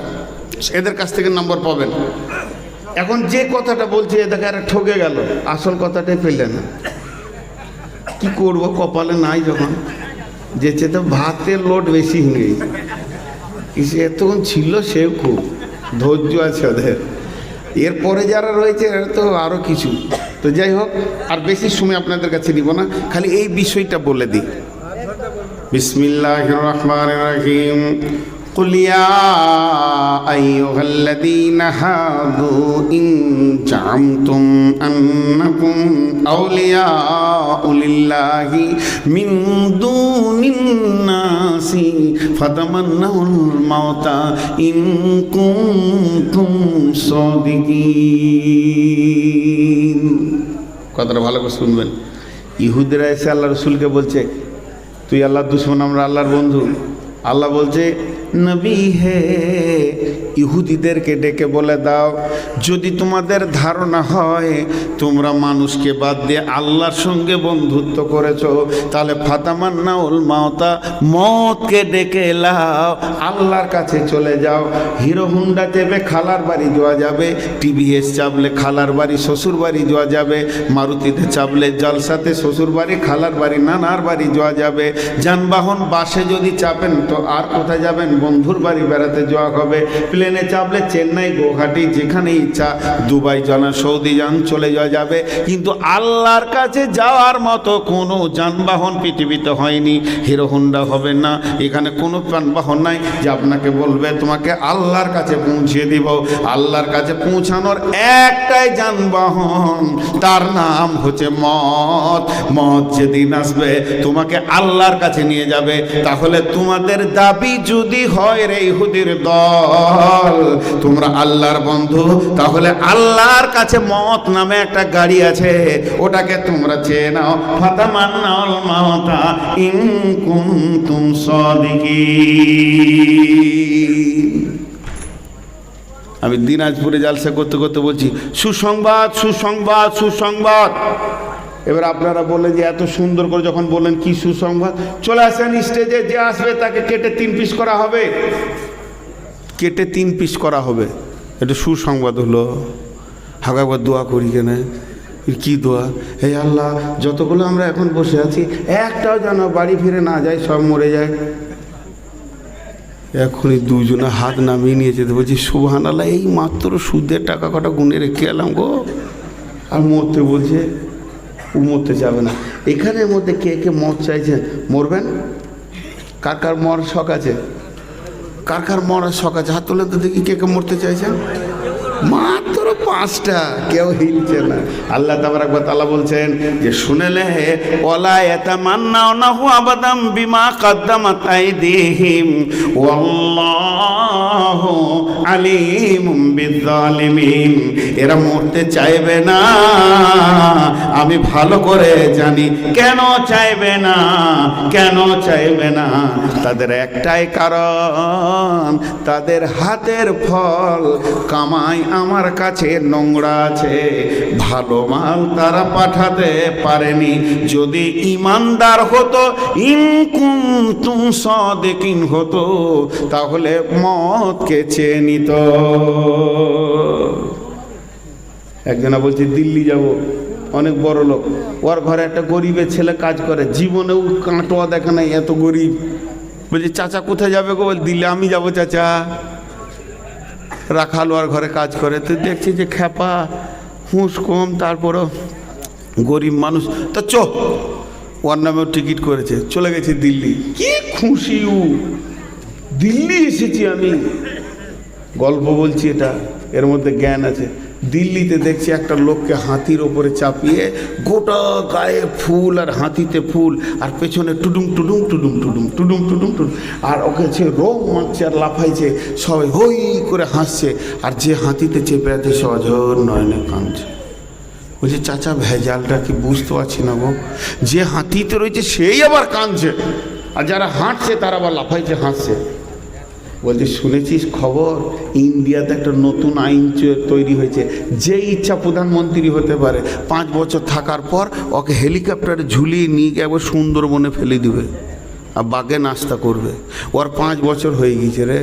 এদের কাছ থেকে নম্বর পাবেন। এখন যে কথাটা বলছি এ দেখে আর ঠকে গেল, আসল কথাটাই পেলেন না। কি করব, কপালে নাই যখন, যেছে তো ভাতের লোড বেশি হয়ে গেছে। এতক্ষণ ছিল, সেও খুব ধৈর্য আছে ওদের। এরপরে যারা রয়েছে এরা তো আরও কিছু। তো যাই হোক, আর বেশি সময় আপনাদের কাছে নিব না, খালি এই বিষয়টা বলে দিই। বিসমিল্লাহির রহমানির রহিম। قل يا أيها الذين هادوا إن زعمتم أنكم أولياء لله من دون الناس فتمنوا الموت إن كنتم صادقين। কথাটা ভালো করে শুনবেন। ইহুদিরা এসে আল্লাহ রসুলকে বলছে, তুই আল্লাহর দুশমন, আমরা আল্লাহর বন্ধু। আল্লাহ বলছে, নবী হে, ইহুদিদেরকে ডেকে বলে দাও, যদি তোমাদের ধারণা হয় তোমরা মানুষকে বাদ দিয়ে আল্লাহর সঙ্গে বন্ধুত্ব করেছো, তাহলে ফাতামান্নাউল মাউতা, মতকে ডেকে লাও, আল্লাহর কাছে চলে যাও। হিরো হুন্ডা চেপে খালার বাড়ি যাওয়া যাবে, টিভিএস চাপলে খালার বাড়ি শ্বশুর বাড়ি যাওয়া যাবে, মারুতিতে চাপলে জলসাতে শ্বশুর বাড়ি খালার বাড়ি নানার বাড়ি যাওয়া যাবে। যানবাহন বাসে যদি চাপেন তো আর কোথায় যাবেন, বন্ধুর বাড়ি বেড়াতে যাওয়া হবে। প্লেনে চাপলে চেন্নাই, গুয়াহাটি, যেখানে ইচ্ছা, দুবাই জানা, সৌদি যান, চলে যাওয়া যাবে। কিন্তু আল্লাহর কাছে যাওয়ার মতো কোনো যানবাহন পৃথিবীতে হয়নি। হিরো হোন্ডা হবে না, এখানে কোনো যানবাহন নাই যে আপনাকে বলবে তোমাকে আল্লাহর কাছে পৌঁছে দিব। আল্লাহর কাছে পৌঁছানোর একটাই যানবাহন, তার নাম হচ্ছে মত। মত যেদিন আসবে তোমাকে আল্লাহর কাছে নিয়ে যাবে। তাহলে তোমাদের দাবি যদি হয় রে ইহুদির দল, তোমরা আল্লাহর বন্ধু, তাহলে আল্লাহর কাছে মত নামে একটা গাড়ি আছে, ওটাকে তোমরা চেয়ে নাও। ফাতামান্নাউল মাউতা ইন কুনতুম সাদিকিন। আমি দিনাজপুরে জালসা করতে করতে বলছি, সুসংবাদ সুসংবাদ সুসংবাদ। এবার আপনারা বললেন যে এত সুন্দর করে যখন বললেন কি সুসংবাদ, চলে আসেন স্টেজে, যে আসবে তাকে কেটে 3 পিস করা হবে, কেটে 3 পিস করা হবে। এটা সুসংবাদ হলো। হাগাবার দোয়া করি কেন, কি দোয়া? হে আল্লাহ, যতগুলো আমরা এখন বসে আছি একটাও যেন বাড়ি ফিরে না যায়, সব মরে যায়। এখনই দুজনে হাত নামিয়ে নিয়ে যেতে বলছি, সুবহানাল্লাহ, এই মাত্র সুদের টাকা কটা গুনে রেখে এলাম গো। আর মরতে বলছে, ও মরতে যাবে না। এখানের মধ্যে কে কে মদ চাইছেন, মরবেন? কার কার মরার শখ আছে? কার কার মরার শখ আছে? হাত তুলে তো দেখি কে কে মরতে চাইছেন। মাত্র 5টা, কেউ হিলছে না। আল্লাহ তাবারাক ওয়া তাআলা বলছেন যে শুনেলে, ওয়ালা ইয়াতামান্নাউনাহু আবাদাম বিমা কদ্দামাত আইদিহিম ওয়াল্লাহু আলিমুম বিয-যালিমিন। এরা মরতে চাইবে না, আমি ভালো করে জানি কেন চাইবে না। কেন চাইবে না? তাদের একটাই কারণ, তাদের হাতের ফল কামাই আমার কাছে নোংরা আছে, ভালো মাল তারা পাঠাতে পারেনি। যদি ইমানদার হতো, ইন কুনতুম সাদিকিন হতো, তাহলে মতকে চেয়ে নিত। একজনা বলছে দিল্লি যাব, অনেক বড় লোক, ওর ঘরে একটা গরিবের ছেলে কাজ করে, জীবনেও কাঁটোয়া দেখে নাই, এত গরিব। বলছে চাচা কোথায় যাবে গো? বল দিল্লি। আমি যাবো চাচা। রাখাল ওর ঘরে কাজ করে, তো দেখছি যে খ্যাপা, হুঁশ কম, তারপরও গরিব মানুষ। তা ওর নামেও টিকিট করেছে, চলে গেছে দিল্লি। কি খুশি ও, দিল্লি এসেছি আমি। গল্প বলছি, এটা এর মধ্যে জ্ঞান আছে। দিল্লিতে দেখছি একটা লোককে হাতির ওপরে চাপিয়ে, গোটা গায়ে ফুল আর হাতিতে ফুল, আর পেছনে টুডুম টুডুম টুডুম টুডুম টুডুম টুডুম টুডুম, আর ওকে সে রোম মারছে আর লাফাইছে, সবাই হই করে হাসছে, আর যে হাতিতে চেপে আছে সে অঝোর নয়নে কাঁদছে। বলছে চাচা ভেজালটা কি বুঝতে পারছি না গো, যে হাতিতে রয়েছে সেই আবার কাঁদছে, আর যারা হাঁটছে তারা আবার লাফাইছে হাসছে। বলছে শুনেছিস খবর, ইন্ডিয়াতে একটা নতুন আইন তৈরি হয়েছে, যে ইচ্ছা প্রধানমন্ত্রী হতে পারে, 5 বছর থাকার পর ওকে হেলিকপ্টারে ঝুলিয়ে নিয়ে গিয়ে একবার সুন্দরবনে ফেলে দিবে আর বাঘে নাস্তা করবে। ওর 5 বছর হয়ে গেছে রে।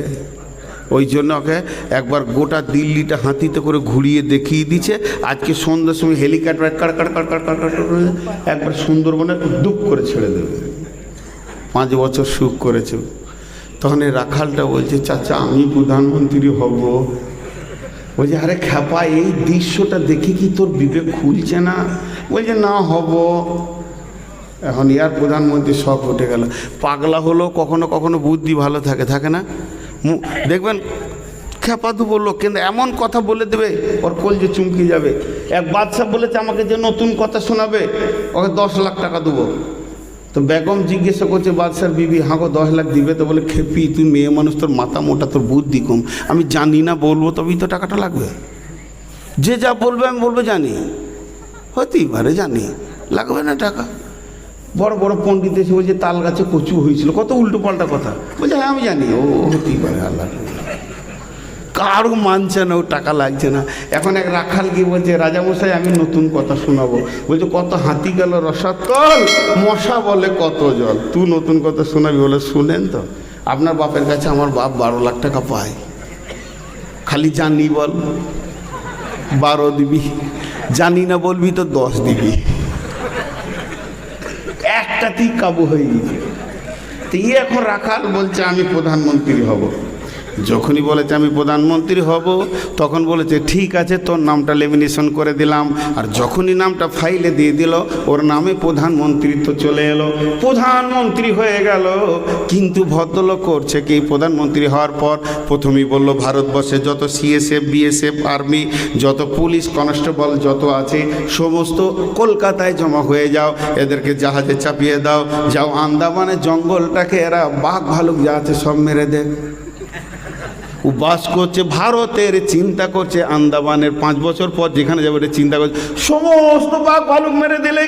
ওই জন্য ওকে একবার গোটা দিল্লিটা হাতিতে করে ঘুরিয়ে দেখিয়ে দিচ্ছে। আজকে সন্ধ্যার সময় helicopter card card card card card card করে একবার সুন্দরবনে দুপ করে ছেড়ে দেবে। 5 বছর সুখ করেছে। তখন এই রাখালটা বলছে চাচা আমি প্রধানমন্ত্রী হব। বলছে আরে খ্যাপা, এই দৃশ্যটা দেখে কি তোর বিবেক খুলছে না? বলছে না হব। এখন ইয়ার প্রধানমন্ত্রী শখ উঠে গেল। পাগলা হলো কখনো কখনো বুদ্ধি ভালো থাকে না? দেখবেন খ্যাপাদু বললো, কিন্তু এমন কথা বলে দেবে ওর কলজে চুমকি যাবে। এক বাদশা বলেছে আমাকে যে নতুন কথা শোনাবে ওকে 10 লাখ টাকা দেবো। তো বেগম জিজ্ঞাসা করছে বাদশার বিবি, হাঁকো 10 লাখ দিবে? তো বলে খেপি তুই মেয়ে মানুষ, তোর মাথা মোটা, তোর বুদ্ধি কম। আমি জানি না বলবো তবেই তো টাকাটা লাগবে। যে যা বলবে আমি বলবো জানি, হতেই পারে জানি, লাগবে না টাকা। বড় বড় পণ্ডিত এসে বলছে তাল গাছে কচু হয়েছিল, কত উল্টো পাল্টা কথা। বলছে হ্যাঁ আমি জানি, ও হতেই পারে, আল্লাহ। কারো মানছে না, ও টাকা লাগছে না। এখন এক রাখাল গিয়ে বলছে রাজামশাই আমি নতুন কথা শোনাবো। বলছে কত হাতি গেল রসাতল, মশা বলে কত জল, তুই নতুন কথা শোনাবি? বলে শুনেন তো, আপনার বাপের কাছে আমার বাপ 12 লাখ টাকা পায়, খালি জানি বল 12 দিবি, জানি না বলবি তো 10 দিবি। একটাতেই কাবু হয়ে গেছে। তো এখন রাখাল বলছে আমি প্রধানমন্ত্রী হব। যখনই বলেছে আমি প্রধানমন্ত্রী হব, তখন বলেছে ঠিক আছে তোর নামটা লেমিনেশন করে দিলাম। আর যখনই নামটা ফাইলে দিয়ে দিল, ওর নামে প্রধানমন্ত্রীত্ব চলে এলো, প্রধানমন্ত্রী হয়ে গেল। কিন্তু ভদ্রলোক করছে কি, প্রধানমন্ত্রী হওয়ার পর প্রথমেই বলল ভারতবর্ষে যত সিএসএফ বিএসএফ আর্মি, যত পুলিশ কনস্টেবল যত আছে সমস্ত কলকাতায় জমা হয়ে যাও, এদেরকে জাহাজে চাপিয়ে দাও, যাও আন্দামানের জঙ্গলটাকে এরা বাঘ ভালুক যা আছে সব মেরে দেয়। ও বাস করছে ভারতের, চিন্তা করছে আন্দামানের 5 বছর পর যেখানে যাবে এটা চিন্তা করছে, সমস্ত বাঘ ভালুক মেরে দিলে।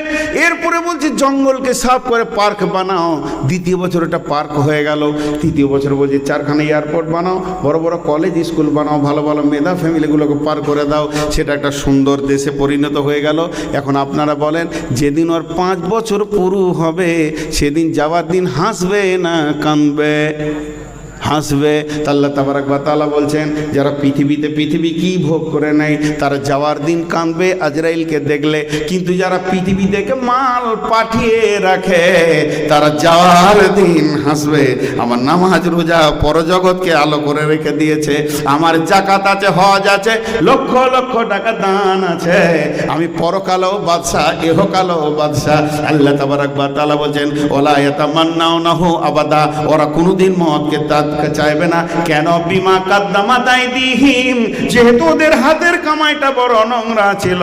এরপরে বলছে জঙ্গলকে সাফ করে পার্ক বানাও। 2য় বছর এটা পার্ক হয়ে গেল। 3য় বছর বলছে 4খানা এয়ারপোর্ট বানাও, বড় বড় কলেজ স্কুল বানাও, ভালো ভালো মেধা ফ্যামিলিগুলোকে পার করে দাও। সেটা একটা সুন্দর দেশে পরিণত হয়ে গেল। এখন আপনারা বলেন, যেদিন ওর 5 বছর পুরো হবে সেদিন যাওয়ার দিন হাসবে না কাঁদবে? হাসবে। আল্লাহ তাবারাক ওয়া তাআলা বলছেন যারা পৃথিবী কি ভোগ করে নেয় তারা যাওয়ার দিন কাঁদবে আজরাইলকে দেখলে, কিন্তু যারা পৃথিবী থেকে মাল পাঠিয়ে রাখে তারা যাওয়ার দিন হাসবে। আমার নামাজ রোজা পরজগৎকে আলো করে রেখে দিয়েছে, আমার যাকাত আছে, হজ আছে, লক্ষ লক্ষ টাকা দান আছে, আমি পরকালেও বাদশা ইহকালেও বাদশা। আল্লাহ তাবারাক ওয়া তাআলা বলছেন ওয়ালা ইয়াতামান্নাউনাহু আবাদা, ওরা কোনোদিন মওতকে চাইবে না। কেন? বিমা কাদ্দামাত আইদিহিম, যেহেতু ওদের হাতের কামাইটা বড় নোংরা ছিল।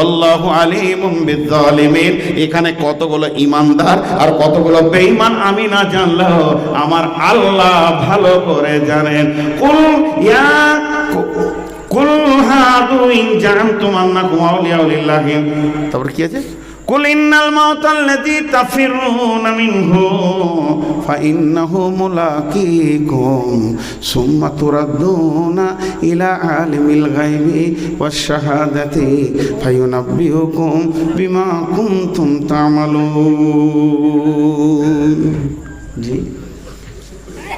আল্লাহু আলিমুম বিজ্জালিমিন, এখানে কতগুলো ইমানদার আর কতগুলো বেঈমান আমি না জানলেও আমার আল্লাহ ভালো করে জানেন। কুল হাদু ইন জানতুম আন্নাকুম আউলিয়া লিল্লাহি, তারপর কি আছে? কুল ইন্নাল মাউতাল্লাযী তাফিরুনা মিনহু ফাইন্নাহু মুলাকীকুম সুম্মা তুরাদ্দুনা ইলা আলিমিল গায়বি ওয়াশ শাহাদাতি ফায়ুনাব্বিউকুম বিমা কুনতুম তা'মালুন। জি,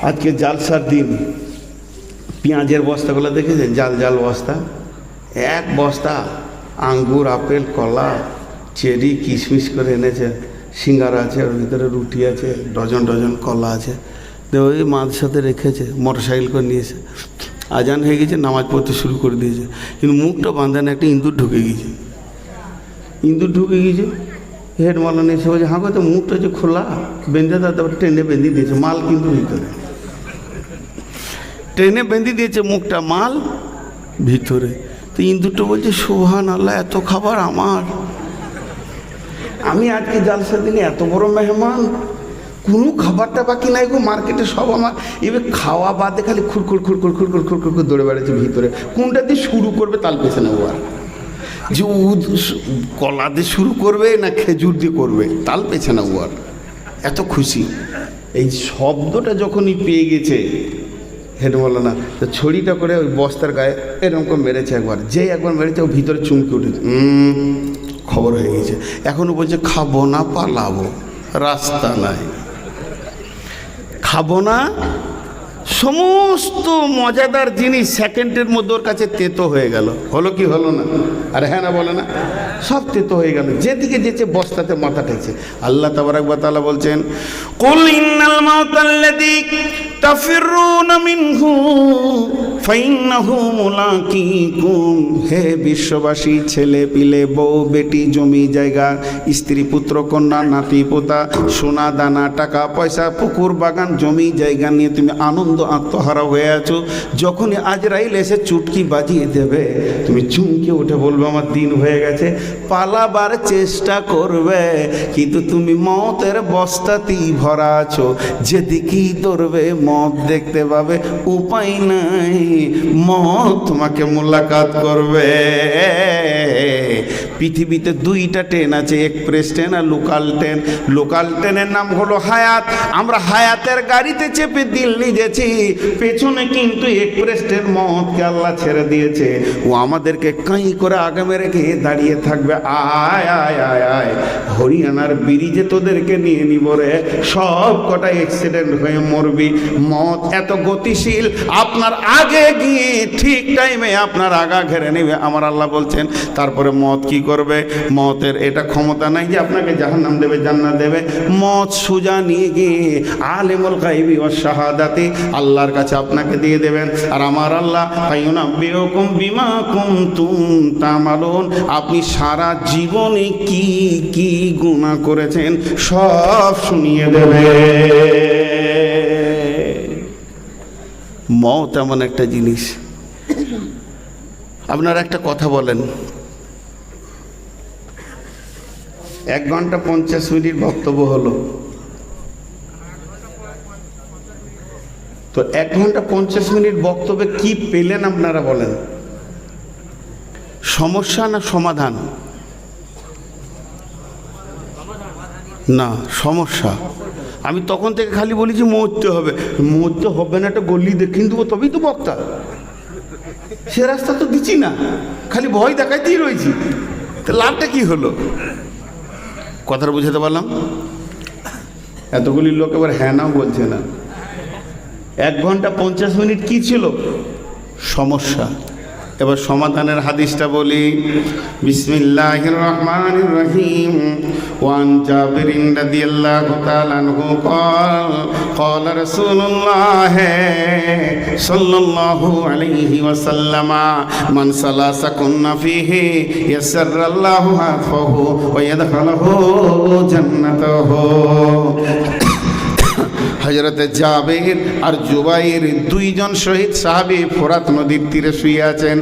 আজকে জালসার দিন। পেঁয়াজের বস্তাগুলো দেখেছেন? জাল জাল বস্তা, 1 বস্তা আঙ্গুর, আপেল, কলা, চেরি, কিশমিশ করে এনেছে, সিঙ্গারা আছে, ওর ভিতরে রুটি আছে, ডজন ডজন কলা আছে। তো ওই মাঝে সাথে রেখেছে, মোটরসাইকেল করে নিয়েছে। আজান হয়ে গেছে, নামাজ পড়তে শুরু করে দিয়েছে, কিন্তু মুখটা বাঁধানো একটা ইঁদুর ঢুকে গিয়েছে। হেড মালানি এসে বলছে হ্যাঁ তো মুখটা যে খোলা বেঁধে দাও, তারপর ট্রেনে বেঁধে দিয়েছে, মাল কিন্তু ভিতরে, ট্রেনে বেঁধে দিয়েছে মুখটা, মাল ভিতরে। তো ইন্দুরটা বলছে সুবহানাল্লাহ, এত খাবার আমার, আমি আজকে জালসা দিনে এত বড় মেহমান, কোনো খাবারটা বাকি নাই গো, মার্কেটে সব আমার। এবার খাওয়া বাদে খালি খুরখুর খুরখুর খুরখুর খুরখুর করে দৌড়ে বেড়াচ্ছে ভিতরে, কোনটা দিয়ে শুরু করবে তাল পেছে না ও আর, যে কলা দিয়ে শুরু করবে না খেজুর দিয়ে করবে, তাল পেছে না ও আর, এত খুশি। এই শব্দটা যখনই পেয়ে গেছে হেড বলো না, তো ছড়িটা করে ওই বস্তার গায়ে এরকম করে মেরেছে একবার, যেই একবার মেরেছে ও ভিতরে চুমকে উঠেছে, খবর হয়ে গেছে। এখনও বলছে খাবো না পালাবো, রাস্তা নাই, খাবো না। সমস্ত মজাদার জিনিস সেকেন্ডের মধ্যে ওর কাছে তেতো হয়ে গেল, হলো কি হলো না? আর হ্যাঁ না বলে না, সব তেতো হয়ে গেল, যেদিকে যেতে বস্তাতে মাথা ঠেকছে। আল্লাহ তাবারাক ওয়া তাআলা বলছেন কুল ইন্নাল মাউতাল্লাযী তাফিরুনা মিনহু ফাইন্নাহু মুলাকীকুম। হে বিশ্ববাসী, ছেলে পিলে বউ বেটি জমি জায়গা স্ত্রী পুত্র কন্যা নাতি পোতা সোনা দানা টাকা পয়সা পুকুর বাগান জমি জায়গা নিয়ে তুমি আনন্দ আত্মহারা হয়ে আছো, যখনই আজরাইল এসে চুটকি বাজিয়ে দেবে তুমি চুমকে উঠে বলবে আমার দিন হয়ে গেছে, পালাবার চেষ্টা করবে, কিন্তু তুমি মতের বস্তাতেই ভরা আছো, যেদিকেই ধরবে মত দেখতে পাবে, উপায় নাই, মত তোমাকে মোলাকাত করবে। পৃথিবীতে দুইটা ট্রেন আছে, এক্সপ্রেস ট্রেন আর লোকাল ট্রেন। লোকাল ট্রেনের নাম হলো হায়াত, আমরা হায়াতের গাড়িতে চেপে দিল্লি গেছি, পেছনে কিন্তু এক্সপ্রেস ট্রেন মতকে আল্লাহ ছেড়ে দিয়েছে, ও আমাদেরকে কাই করে আগামে রেখে দাঁড়িয়ে থাকবে, আয় আয় আয় আয় হরিয়ানার ব্রিজে তোদেরকে নিয়ে নিব রে, সব কটা অ্যাক্সিডেন্ট হয়ে মরবি। মত এত গতিশীল, আপনার আগে গিয়ে ঠিক টাইমে আপনার আগা ঘেরে নেবে। আমার আল্লাহ বলছেন তারপরে মত কি করবে? মতের এটা ক্ষমতা নাই যে আপনাকে জাহান্নাম দেবে জান্নাত দেবে। মত সুজা নিয়ে গিয়ে আলিমুল গায়বি ওয়াস শাহাদাতি আল্লাহর কাছে আপনাকে দিয়ে দেবেন। আর আমার আল্লাহ ফায়ুনাব্বিউকুম বিমা কুনতুম তা'মালুন, আপনি সারা জীবনে কি কি গুনাহ করেছেন সব শুনিয়ে দেবে। মত এমন একটা জিনিস। আপনারা একটা কথা বলেন, 1 ঘন্টা 50 মিনিট বক্তব্য হলো, তো 1 ঘন্টা 50 মিনিট বক্তব্যে কি পেলেন আপনারা বলেন? সমস্যা না সমাধান? না, সমস্যা। আমি তখন থেকে খালি বলি যে মরতে হবে, মরতে হবে না, একটা গল্লি দেখিয়ে দেবো তবেই তো বক্তা, সে রাস্তা তো দিচ্ছি না, খালি ভয় দেখাইতেই রয়েছি, তো লাভটা কি হলো? কথাটা বুঝাতে পারলাম? এতগুলি লোক এবার হ্যাঁ নাও বলছে না। 1 ঘন্টা 50 মিনিট কি ছিল? সমস্যা। এবার সমাধানের হাদিসটা বলি। বিসমিল্লাহির রহমানির রহিম। ওয়ান জাবিরিন রাদিয়াল্লাহু তাআলা আনহু ক্বালা রাসূলুল্লাহ সাল্লাল্লাহু আলাইহি ওয়াসাল্লাম মান সালাসা কুন্না ফিহি ইয়াসসারাল্লাহু হাফাহু ওয়া ইয়াদখালুহু জান্নাতাহু। হযরতে জাবের আর জুবাইর দুইজন শহীদ সাহাবী ফোরাত নদীর তীরে শুয়ে আছেন।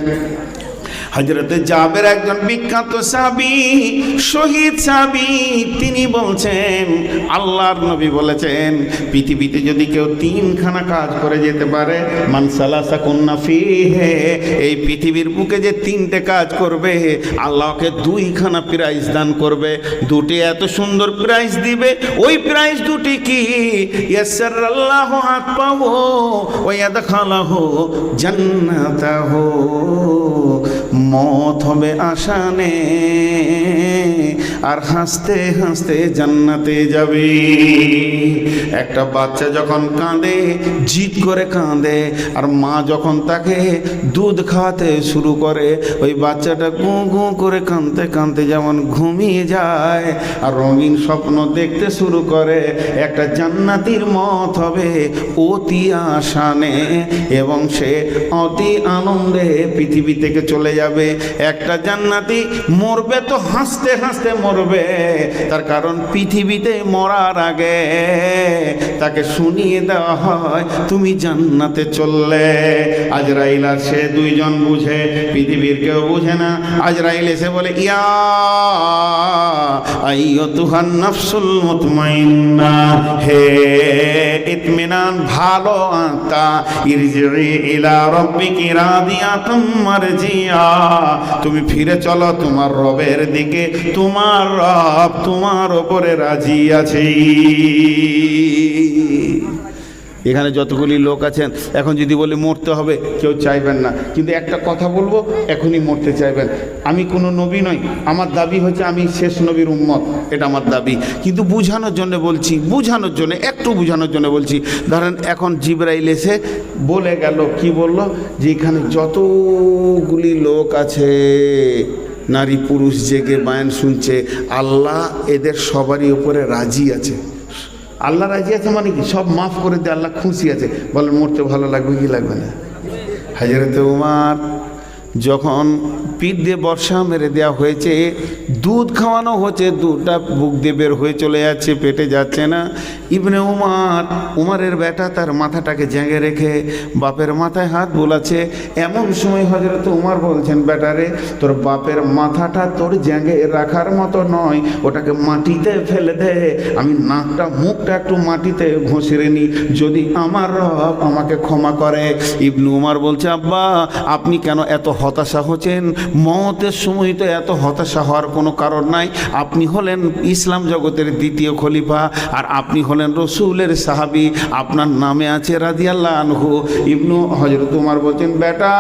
হযরতে জাবের একজন বিখ্যাত সাহাবী, শহীদ সাহাবী, তিনি বলছেন আল্লাহর নবী বলেছেন পৃথিবীতে যদি কেউ 3খানা কাজ করে যেতে পারে, মান সালাসা কুন্না ফিহি, এই পৃথিবীর বুকে যে 3টে কাজ করবে আল্লাহকে 2খানা প্রাইজ দান করবে। 2টি এত সুন্দর প্রাইজ দিবে, ওই প্রাইজ 2টি কি? ইয়াসসারাল্লাহু হাক্কাহু ওয়া ইয়াদখালুহু জান্নাতাহু, মত হবে আসানে আর হাসতে হাসতে জান্নাতে যাবে। একটা বাচ্চা যখন কাঁদে, জিদ করে কাঁদে, আর মা যখন তাকে দুধ খাওয়াতে শুরু করে, ওই বাচ্চাটা গু গু করে কাঁদতে কাঁদতে যেমন ঘুমিয়ে যায় আর রঙিন স্বপ্ন দেখতে শুরু করে, একটা জান্নাতির মত হবে অতি আসানে, এবং সে অতি আনন্দে পৃথিবী থেকে চলে যাবে। যাবে। একটা জান্নাতি মরবে তো হাসতে হাসতে মরবে, তার কারণ পৃথিবীতে মরার আগে তাকে শুনিয়ে দেওয়া হয় তুমি জান্নাতে চললে। আজরাইল আর সে দুইজন বুঝে, পৃথিবীর কেউ বুঝে না। আজরাইল এসে বলে, ইয়া আইয়তুহান নাফসুল মুতমাইন্না, হে ইতমিনান ভালো আত্মা, ইরজিই ইলা রাব্বিকি রাদিয়াতুম মারজিয়া, তুমি ফিরে চলো তোমার রবের দিকে, তোমার রব তোমার উপরে রাজি আছে। এখানে যতগুলি লোক আছেন, এখন যদি বলি মরতে হবে, কেউ চাইবেন না, কিন্তু একটা কথা বলবো, এখনই মরতে চাইবেন। আমি কোনো নবী নই, আমার দাবি হচ্ছে আমি শেষ নবীর উম্মত, এটা আমার দাবি, কিন্তু বুঝানোর জন্য বলছি, বুঝানোর জন্য, একটু বুঝানোর জন্য বলছি। ধরেন এখন জিবরাইল এসে বলে গেল, কি বলল, যে এখানে যতগুলি লোক আছে, নারী পুরুষ জেগে বায়ান শুনছে, আল্লাহ এদের সবারই উপরে রাজি আছে। আল্লাহ রাজি আছে মানে কি, সব মাফ করে দিয়ে আল্লাহ খুশি আছে। বলেন মরতে ভালো লাগবে কি লাগবে না? হযরত উমর যখন পিঠ দিয়ে বর্ষা মেরে দেওয়া হয়েছে, দুধ খাওয়ানো হচ্ছে, দুধটা বুক দিয়ে বের হয়ে চলে যাচ্ছে, পেটে যাচ্ছে না। ইবনে উমরের বেটা তার মাথাটাকে জেঁগে রেখে বাপের মাথায় হাত বোলাচ্ছে। এমন সময় হযরত উমর বলছেন, বেটারে তোর বাপের মাথাটা তোর জেঁগে রাখার মতো নয়, ওটাকে মাটিতে ফেলে দে, আমি নাকটা মুখটা একটু মাটিতে ঘষে নিই, যদি আমার রব আমাকে ক্ষমা করে। ইবনে উমর বলছে, আব্বা আপনি কেন এত হতাশা হচ্ছেন? মওতের সময় তো এত হতাশা হওয়ার কোনো কারণ নাই। আপনি হলেন ইসলাম জগতের দ্বিতীয় খলিফা, আর আপনি হলেন রসুলের সাহাবী, আপনার নামে আছে রাদিয়াল্লাহু আনহু। ইবনু হযরত উমর বলছেন, বেটা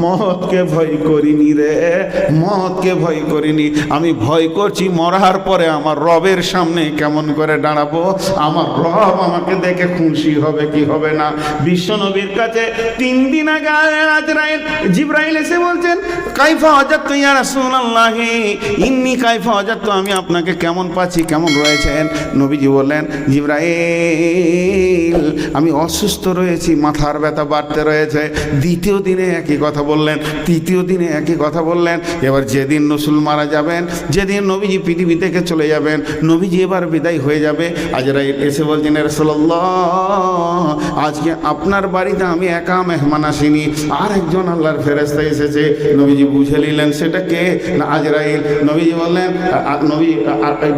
মওতকে ভয় করিনি রে, মওতকে ভয় করিনি, আমি ভয় করছি মরার পরে আমার রবের সামনে কেমন করে দাঁড়াবো, আমার রব আমাকে দেখে খুশি হবে কি হবে না। বিশ্বনবীর কাছে 3 দিন আগে জিবরাইল এসে বলছেন, কাইফা ওয়াজাদতু ইয়া রাসূলুল্লাহ, ইন্নী কাইফা ওয়াজাদতু, আমি আপনাকে কেমন পাচ্ছি, কেমন রয়েছেন? নবীজি বললেন, জিবরাইল আমি অসুস্থ রয়েছি, মাথার ব্যথা বাড়তে রয়েছে। দ্বিতীয় দিনে একই কথা বললেন, তৃতীয় দিনে একই কথা বললেন। এবার যেদিন রসুল মারা যাবেন, যেদিন নবীজি পৃথিবী থেকে চলে যাবেন, নবীজি এবার বিদায় হয়ে যাবে, আজরাইল এসে বলছেন, ইয়া রাসূলুল্লাহ আজকে আপনার বাড়িতে আমি একা মেহমান আসিনি, আর একজন আল্লাহর ফেরেশতা এসেছে। নবীজি বুঝে নিলেন সেটা কে না আজরাইল। নবীজি বললেন,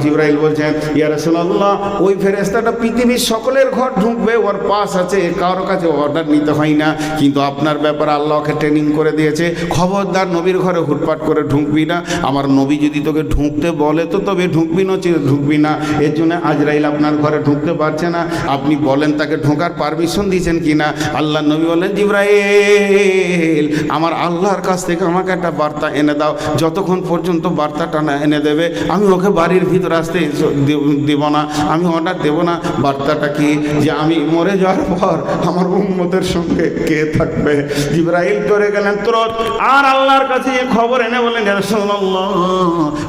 জিবরাইল বলছেন, ইয়া রাসূলুল্লাহ ওই ফেরেশতাটা পৃথিবীর সকলের ঘর ঢুকবে, ওর পাস আছে, কারোর কাছে অর্ডার নিতে হয় না, কিন্তু আপনার ব্যাপারে আল্লাহকে ট্রেনিং করে দিয়েছে, খবরদার নবীর ঘরে হুটপাট করে ঢুকবি না, আমার নবী যদি তোকে ঢুকতে বলে তো তবে ঢুকবি, নচেত ঢুকবি না। এর জন্য আজরাইল আপনার ঘরে ঢুকতে পারছে না, আপনি বলেন তাকে ঢোকার পারমিশন দিয়েছেন কিনা। আল্লাহ নবী বলেন, জিবরাইল আমার আল্লাহর কাছ থেকে আমাকে একটা বার্তা এনে দাও, যতক্ষণ পর্যন্ত বার্তাটা না এনে দেবে আমি ওকে বাড়ির ভিতর আসতে দেব না, আমি অর্ডার দেব না। বার্তাটা কি, যে আমি মরে যাওয়ার পর আমার উম্মতের সঙ্গে কে থাকবে। জিবরাইল করে গেলেন তুরত, আর আল্লাহর কাছে খবর এনে বলেন, ইয়া রাসূলুল্লাহ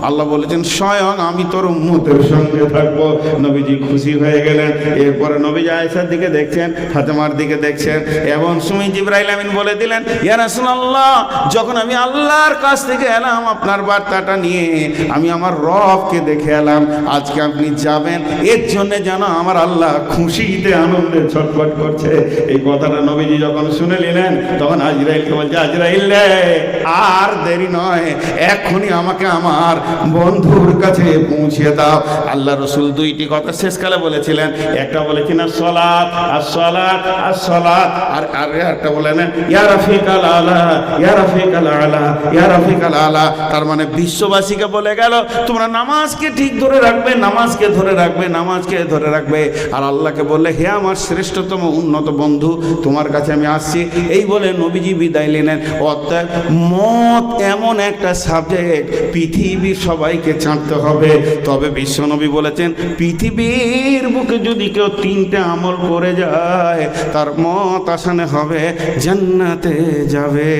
আল্লাহ বলেছেন স্বয়ং আমি তোর উম্মতের সঙ্গে থাকবো। নবীজি খুশি হয়ে গেলেন। এরপরে নবীজি আয়েশার দিকে দেখছেন, ফাতেমার দিকে দেখছেন। এমন সময় জিবরাইল আমিন বলে দিলেন, ইয়া রাসূলুল্লাহ যখন আমি আল্লাহর কাছ থেকে এলাম আপনার বার্তাটা নিয়ে, আমি আমার রবকে দেখে এলাম, আজকে আপনি যাবেন, এর জন্য যেন আমার আল্লাহ খুশিতে আনন্দে ছটফট করছে। এই কথাটা নবীজি যখন শুনে নিলেন, তখন আজরাইলকে বলছে, আজরাইল রে আর দেরি নয়, এক্ষুনি আমাকে আমার বন্ধুর কাছে পৌঁছে দাও। আল্লাহ রসুল 2টি কথা শেষকালে বলেছিলেন, একটা বলেছেন আসসালাত আসসালাত আসসালাত, আর একটা বলেন ইয়া রাফিকাল আলা ইয়া রাফিকাল আলা ইয়া রাফিকাল আলা। তার মানে বিশ্ববাসীকে বলে গেল, তোমরা নামাজকে ঠিক ধরে রাখবে, নামাজকে ধরে রাখবে, নামাজকে ধরে রাখবে। আর আল্লাহকে বললে, হে আমার শ্রেষ্ঠতম উন্নত বন্ধু, তোমার কাছে আমি আসছি। এই বলে নবীজি বিদায় নিলেন। অর্থাৎ মত এমন একটা সাবজেক্ট, পৃথিবীর সবাইকে ছাড়তে হবে। তবে বিশ্বনবী বলেছেন, পৃথিবীর বুকে যদি কেউ 3টে আমল করে যায়, তার মত আসানে হবে জান্নাতে যাবে।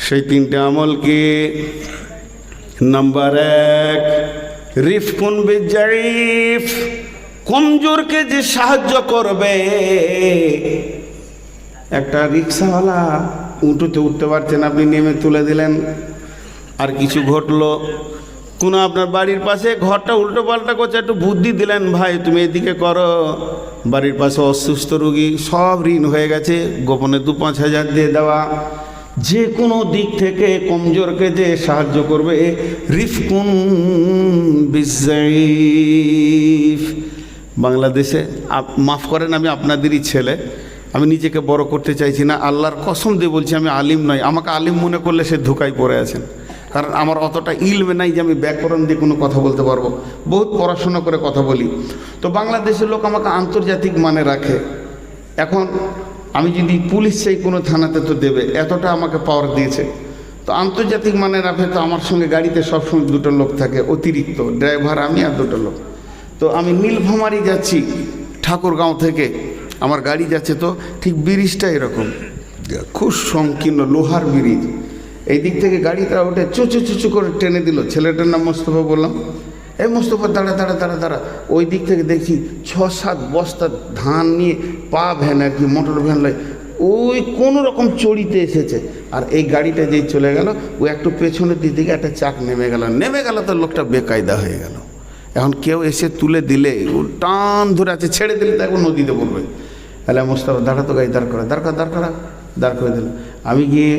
সেই 3টে আমল কি? নাম্বার 1, রিফকুন বিজাইফ, কমজোরকে যে সাহায্য করবে, একটা রিক্সাওয়ালা উঁটুতে উঠতে পারছেন, আপনি নেমে তুলে দিলেন। আর কিছু ঘটলো, কোনো আপনার বাড়ির পাশে ঘরটা উল্টো পাল্টা করছে, একটু বুদ্ধি দিলেন, ভাই তুমি এদিকে করো। বাড়ির পাশে অসুস্থ রুগী, সব ঋণ হয়ে গেছে, গোপনে 2-5 হাজার দিয়ে দেওয়া। যে কোনো দিক থেকে কমজোরকে যে সাহায্য করবে, রিফকুন বিজাইফ। বাংলাদেশে মাফ করেন, আমি আপনাদেরই ছেলে, আমি নিজেকে বড় করতে চাইছি না, আল্লাহর কসম দিয়ে বলছি আমি আলিম নই। আমাকে আলিম মনে করলে সে ধোঁকায় পড়ে আছেন, কারণ আমার অতটা ইলমে নাই যে আমি ব্যাকরণ দিয়ে কোনো কথা বলতে পারবো। বহুত পড়াশোনা করে কথা বলি। তো বাংলাদেশের লোক আমাকে আন্তর্জাতিক মানে রাখে। এখন আমি যদি পুলিশ চাই কোনো থানাতে তো দেবে, এতটা আমাকে পাওয়ার দিয়েছে। তো আন্তর্জাতিক মানে রাখে, তো আমার সঙ্গে গাড়িতে সবসময় 2টো লোক থাকে অতিরিক্ত, ড্রাইভার আমি আর 2টো লোক। তো আমি নীলফামারি যাচ্ছি ঠাকুরগাঁও থেকে, আমার গাড়ি যাচ্ছে, তো ঠিক ব্রিজটা এরকম খুব সংকীর্ণ লোহার ব্রিজ। এই দিক থেকে গাড়িটা ওঠে চুচু চুচু করে টেনে দিল। ছেলেটার নাম মোস্তফা, বললাম এই মোস্তফা দাঁড়া দাঁড়া দাঁড়া দাঁড়া। ওই দিক থেকে দেখছি 6-7 বস্তা ধান নিয়ে পা ভ্যান আর কি, মোটর ভ্যান লাই, ওই কোনো রকম চড়িতে এসেছে। আর এই গাড়িটা যেই চলে গেল, ও একটু পেছনের দিক থেকে একটা চাক নেমে গেল, তো লোকটা বেকায়দা হয়ে গেল। এখন কেউ এসে তুলে দিলে, ও টান ধরে আছে, ছেড়ে দিলে তো একবার নদীতে পড়বে। তাহলে মোস্তফা দাঁড়া, তো গাড়ি দাঁড় করে দিল। আমি গিয়ে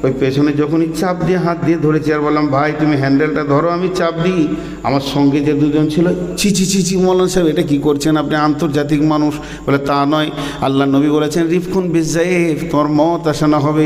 ওই পেছনে যখনই চাপ দিয়ে হাত দিয়ে ধরেছি, আর বললাম ভাই তুমি হ্যান্ডেলটা ধরো, আমি চাপ দিই। আমার সঙ্গে যে 2জন ছিল, ছি মৌলানা সাহেব এটা কী করছেন আপনি, আন্তর্জাতিক মানুষ। বলে তা নয়, আল্লাহ নবী বলেছেন রিফকুন বিজাইফ, তোমার মত আসানো হবে।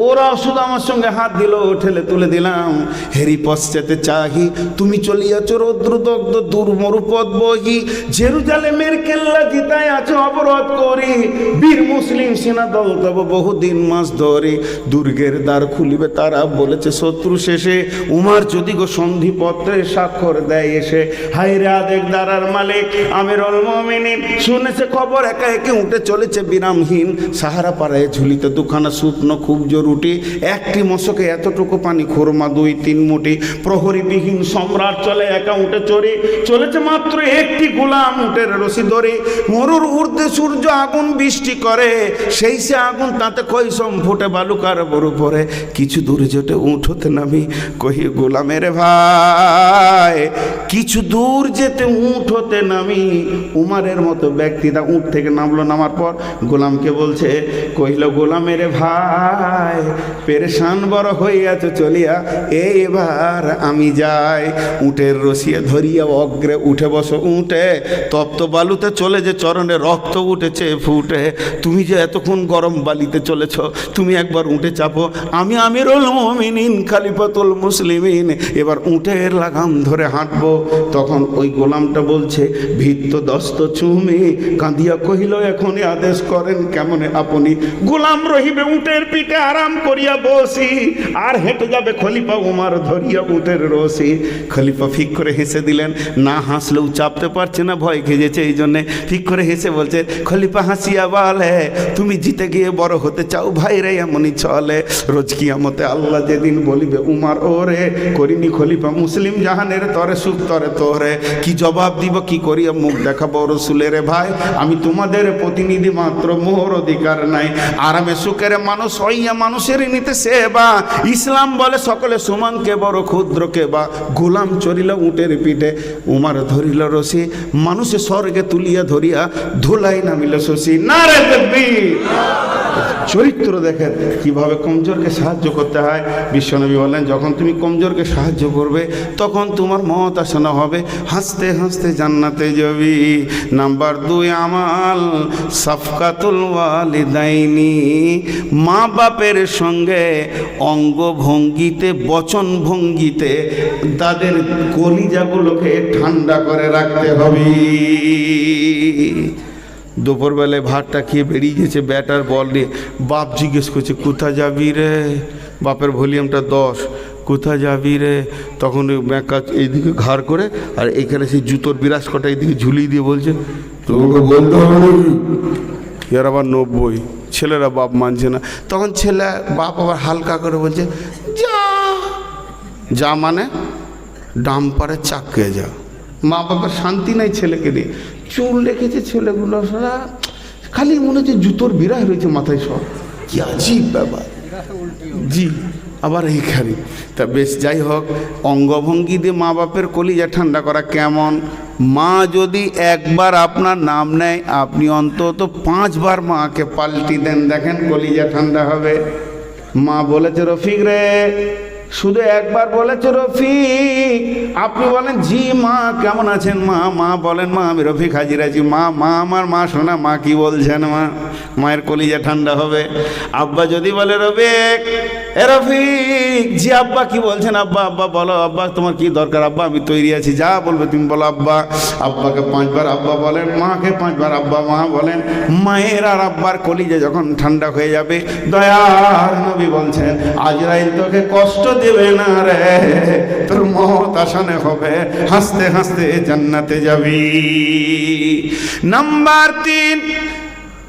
ওরা শুধু আমার সঙ্গে হাত দিল, ঠেলে তুলে দিলাম। হেরি পশ্চাতে চাহি, তুমি চলিয়াছ রৌদ্রদগ্ধ দূর মরুপথ বহি, জেরুজালেমের কেল্লা জিতায় আছো অবরোধ করি, বীর মুসলিম সেনা দল তব বহুদিন মাস ধরে, দুর্গের দ্বার খুলিবে তারা বলেছে শত্রু শেষে, উমার যদি গো সন্ধিপত্রে স্বাক্ষর দেয় এসে, হায়রে আদেক দারার মালিক আমিরুল মুমিনিন, শুনেছে খবর একা একে উঠে চলেছে বিরামহীন, সাহারা পাড়ায় ঝুলিতে 2খানা শুকনো খুব জরুটি, একটি মশকে এতটুকু পানি, খোরমা 2-3 মুঠি, প্রহরীবিহীন সম্রাট চলে একা উঠে চড়ে, চলেছে মাত্র একটি গোলাম উটের রশি ধরে, মরুর ঊর্ধ্বে সূর্য আগুন বৃষ্টি করে, সেই সে আগুন তাতে কৈসম ফুটে বালুকার বড় পরে, কিছু দূরে যেতে উঠ হতে নামি, কহি গোলামের ভাই কিছু দূর যেতে উঠ হতে নামি। উমারের মতো ব্যক্তিটা উঠ থেকে নামলো, নামার পর গোলামকে বলছে, কহিল গোলামের ভাই পেরেশান বড় হইয়াছে চলিয়া, এবার আমি যাই। উটের রসিয়া ধরিয়া অগ্রে উঠে বসো উঠে, তপ্ত বালুতে চলে যে চরণে রক্ত উঠেছে ফুটে, তুমি যে এতক্ষণ গরম বালিতে চলেছ, তুমি একবার উঠে চাপো, আমি আমিরুল মুমিনিন খলিফাতুল মুসলিমিন এবার উটের লাগাম ধরে হাঁটবো। তখন ওই গোলামটা বলছে, ভিত্ত দস্ত চুমে কাঁদিয়া কহিল, এখনই আদেশ করেন কেমনে আপনি, গোলাম রহিবে উটের পিঠে আরাম করিয়া বসি, আর হেঁটে যাবে খলিফা উমার ধরিয়া উটের রসি। খলিফা ফিক করে হেসে দিলেন, না হাসলেও চাপতে পারছে না, ভয় খেয়েছে, এই জন্যে ফিক করে হেসে বলছে, খলিফা হাসিয়া বলে, তুমি জিতে গিয়ে বড় হতে চাও ভাই রে, এমনই চলে, রোজ কিয়ামতে আল্লাহ যেদিন বলিবে উমার ওরে, করিনি খলিফা মুসলিম জাহানের তরে সুখ তরে তোরে, কি জবাব দিব, কি করিয়া মুখ দেখাবো রসুলের ভাই, আমি তোমাদের প্রতিনিধি মাত্র, মোর অধিকার নাই, আরামে সুখের মানুষ হইয়া মানুষের নিতে সেবা, ইসলাম বলে সকলে সমান কে বড় ক্ষুদ্র কে বা, গোলাম চড়িল উটের পিঠে, উমার ধরিল রশি, মানুষে স্বর্গে তুলিয়া ধরিয়া ধুলাই নামিল শশী। নারে তাকবীর। চরিত্র দেখেন কিভাবে কমজোরকে সাহায্য করতে হয়। বিশ্বনবী বললেন, যখন তুমি কমজোরকে সাহায্য করবে তখন তোমার মত আসানো হবে, হাসতে হাসতে জান্নাতে যাবি। নাম্বার 2 আমাল সাফকাতুল ওয়ালিদাইনি, মা বাপের সঙ্গে অঙ্গভঙ্গিতে বচন ভঙ্গিতে তাদের কলিজাগুলোকে ঠান্ডা করে রাখতে হবে। দুপুরবেলায় ভাতটা খেয়ে বেরিয়ে গেছে ব্যাটার বল নিয়ে, বাপ জিজ্ঞেস করছে কোথায় যাবি রে, বাপের ভলিউমটা 10, কোথায় যাবি রে, তখন ব্যাঁকা এইদিকে ঘাড় করে, আর এখানে সেই জুতোর বিরাজ কটা এইদিকে ঝুলিয়ে দিয়ে বলছে, তোমাকে বলতে হবে নাকি, এর আবার 90, ছেলেরা বাপ মানছে না। তখন ছেলে বাপ আবার হালকা করে বলছে, যা যা মানে ডাম্পারে চাকিয়ে যা। মা বাবার শান্তি নাই ছেলেকে নিয়ে, চুল রেখেছে ছেলেগুলো সারা, খালি মনে হচ্ছে জুতোর বিরাজ রয়েছে মাথায় সব। কি আজীব ব্যাপার। জি, আবার এইখানে তা বেশ, যাই হোক, অঙ্গভঙ্গি দিয়ে মা বাপের কলিজা ঠান্ডা করা কেমন? মা যদি একবার আপনার নাম নেয়, আপনি অন্তত 5 বার মাকে পাল্টি দেন, দেখেন কলিজা ঠান্ডা হবে। মা বলেছে রফিক রে, শুধু একবার বলেছে রফিক, আপনি বলেন জি মা কেমন আছেন মা? মা বলেন মা আমি রফিক হাজির আছি। মা মা আমার মা শোনা, মা কি বলছেন? মা, মায়ের কলিজা ঠান্ডা হবে। আব্বা যদি বলে রফিক, এ রফিক, জি আব্বা কি বলছেন? আব্বা আব্বা বলো, আব্বা তোমার কি দরকার? আব্বা আমি তৈরি আছি, যা বলবে তুমি বলো আব্বা। আব্বাকে 5 বার আব্বা বলেন, মাকে 5 বার আব্বা মা বলেন। মায়ের আর আব্বার কলিজা যখন ঠান্ডা হয়ে যাবে, দয়ার নবী বলছেন আজরাইল তোকে কষ্ট দেবে না রে, তোর মত আসানে হবে, হাসতে হাসতে জান্নাতে যাবি। Number 3,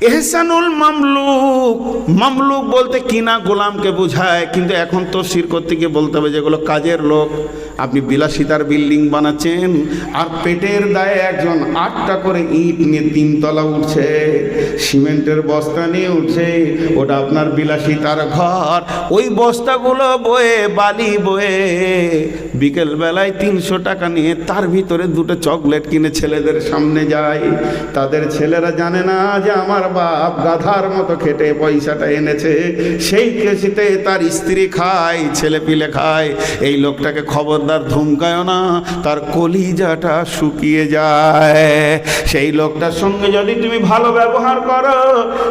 Ehsanul Mamluk. মামলুক বলতে কিনা গোলামকে বোঝায়, কিন্তু এখন তো শির করতে গিয়ে বলতে হবে যেগুলো কাজের লোক। আপনি বিলাসিতার বিল্ডিং বানাচ্ছেন, আর পেটের দায়ে একজন 8টা করে ইট নিয়ে 3 তলা উঠছে, সিমেন্টের বস্তা নিয়ে উঠছে, ওটা আপনার বিলাসিতার ঘর। ওই বস্তাগুলো বয়ে, বালি বয়ে, বিকেল বেলায় 300 টাকা নিয়ে তার ভিতরে 2টো চকলেট কিনে ছেলেদের সামনে যায়। তাদের ছেলেরা জানে না যে আমার বাপ গাধার মতো খেটে পয়সাটা এনেছে, সেই কেসিতে তার স্ত্রী খায়, ছেলে পিলে খায়। এই লোকটাকে খবরদার ধমকায় না, তার কলিজাটা শুকিয়ে যায়। সেই লোকটার সঙ্গে যদি তুমি ভালো ব্যবহার করো,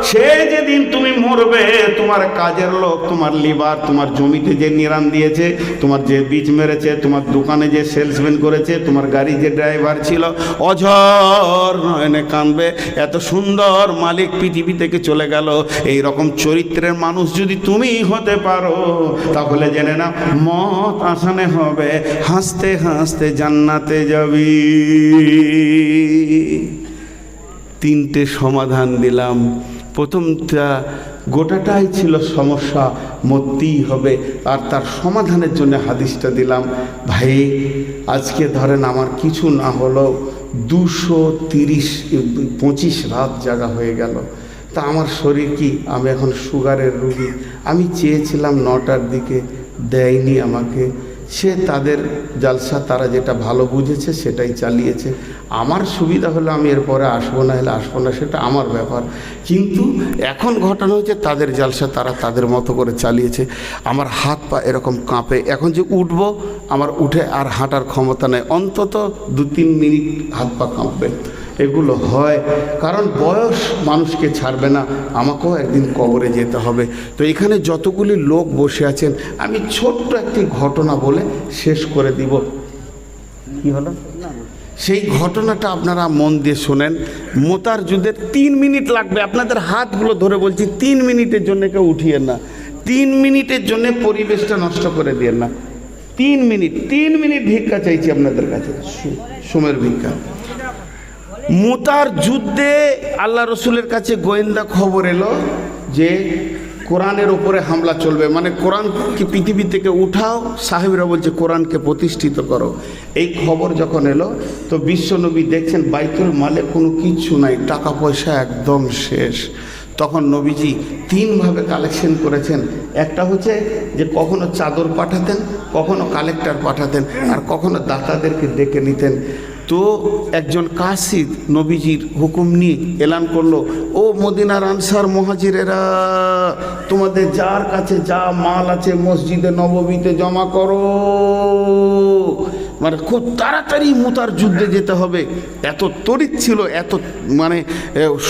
সে যেদিন তুমি মরবে, তোমার কাজের লোক, তোমার লিভার, তোমার জমিতে যে নিরান দিয়েছে, তোমার যে বীজ মেরেছে, তোমার দোকানে যে সেলসম্যান করেছে, তোমার গাড়ি যে ড্রাইভার ছিল, অঝর নয়নে কাঁদবে, এত সুন্দর মালিক পৃথিবী থেকে চলে গেল। এই রকম চরিত্রের মানুষ যদি তুমি হতে পারো, তাহলে জেনে না মত আসানে হবে, হাসতে হাসতে জান্নাতে যাবি। 3টে সমাধান দিলাম। প্রথমটা গোটাটাই ছিল সমস্যা, মরতেই হবে, আর তার সমাধানের জন্য হাদিসটা দিলাম। ভাই, আজকে ধরেন আমার কিছু না হলেও 225 রাত জাগা হয়ে গেল, তা আমার শরীর কি, আমি এখন সুগারের রোগী। আমি চেয়েছিলাম 9টার দিকে, দেয়নি আমাকে। সে তাদের জালসা, তারা যেটা ভালো বুঝেছে সেটাই চালিয়েছে। আমার সুবিধা হলে আমি এরপরে আসবো, না হলে আসবো না, সেটা আমার ব্যাপার। কিন্তু এখন ঘটনা হচ্ছে তাদের জালসা তারা তাদের মতো করে চালিয়েছে। আমার হাত পা এরকম কাঁপে। এখন যে উঠবো, আমার উঠে আর হাঁটার ক্ষমতা নেই, অন্তত 2-3 মিনিট হাত পা কাঁপবে। এগুলো হয় কারণ বয়স মানুষকে ছাড়বে না, আমাকেও একদিন কবরে যেতে হবে। তো এখানে যতগুলি লোক বসে আছেন, আমি ছোট্ট একটি ঘটনা বলে শেষ করে দিব। কি হলো? সেই ঘটনাটা আপনারা মন দিয়ে শোনেন। মোতার যুদ্ধের 3 মিনিট লাগবে, আপনাদের হাতগুলো ধরে বলছি, 3 মিনিটের জন্য কেউ উঠিয়েন না, 3 মিনিটের জন্য পরিবেশটা নষ্ট করে দিয়েন না। 3 মিনিট ভিক্ষা চাইছি আপনাদের কাছে, সময়ের ভিক্ষা। মুতার যুদ্ধে আল্লাহ রসুলের কাছে গোয়েন্দা খবর এলো যে কোরআনের উপরে হামলা চলবে, মানে কোরআনকে পৃথিবী থেকে উঠাও, সাহেবরা বলছে কোরআনকে প্রতিষ্ঠিত করো। এই খবর যখন এলো, তো বিশ্বনবী দেখছেন বাইতুল মালে কোনো কিচ্ছু নাই, টাকা পয়সা একদম শেষ। তখন নবীজি 3 ভাবে কালেকশন করেছেন। একটা হচ্ছে যে কখনো চাদর পাঠাতেন, কখনো কালেক্টর পাঠাতেন, আর কখনো দাতাদেরকে ডেকে নিতেন। তো একজন কাসিদ নবীজির হুকুম নিয়ে এলান করলো, ও মদিনার আনসার মুহাজিরেরা, তোমাদের যার কাছে যা মাল আছে মসজিদে নববীতে জমা করো। মানে খুব তাড়াতাড়ি মুতার যুদ্ধে যেতে হবে, এত তড়িৎ ছিল, এত মানে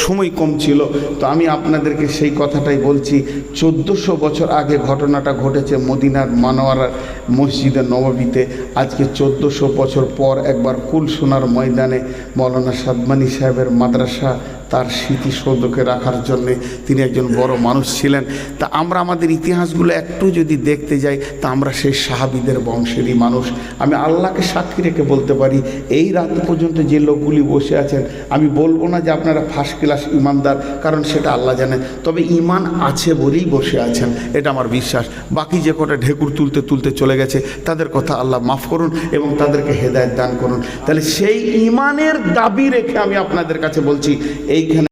সময় কম ছিল। তো আমি আপনাদেরকে সেই কথাটাই বলছি। 1400 বছর আগে ঘটনাটা ঘটেছে মদিনার মানোয়ারা মসজিদে নববীতে। আজকে 1400 বছর পর একবার কুলসোনার ময়দানে মৌলানা সাদমানি সাহেবের মাদ্রাসা, তার স্মৃতিসৌধকে রাখার জন্যে তিনি একজন বড় মানুষ ছিলেন। তা আমরা আমাদের ইতিহাসগুলো একটু যদি দেখতে যাই, তা আমরা সেই সাহাবীদের বংশেরই মানুষ। আমি আল্লাহকে সাক্ষী রেখে বলতে পারি, এই রাত পর্যন্ত যে লোকগুলি বসে আছেন, আমি বলবো না যে আপনারা ফার্স্ট ক্লাস ইমানদার, কারণ সেটা আল্লাহ জানেন, তবে ইমান আছে বলেই বসে আছেন, এটা আমার বিশ্বাস। বাকি যে কটা ঢেকুর তুলতে তুলতে চলে গেছে, তাদের কথা আল্লাহ মাফ করুন এবং তাদেরকে হেদায়েত দান করুন। তাহলে সেই ইমানের দাবি রেখে আমি আপনাদের কাছে বলছি, এইখানে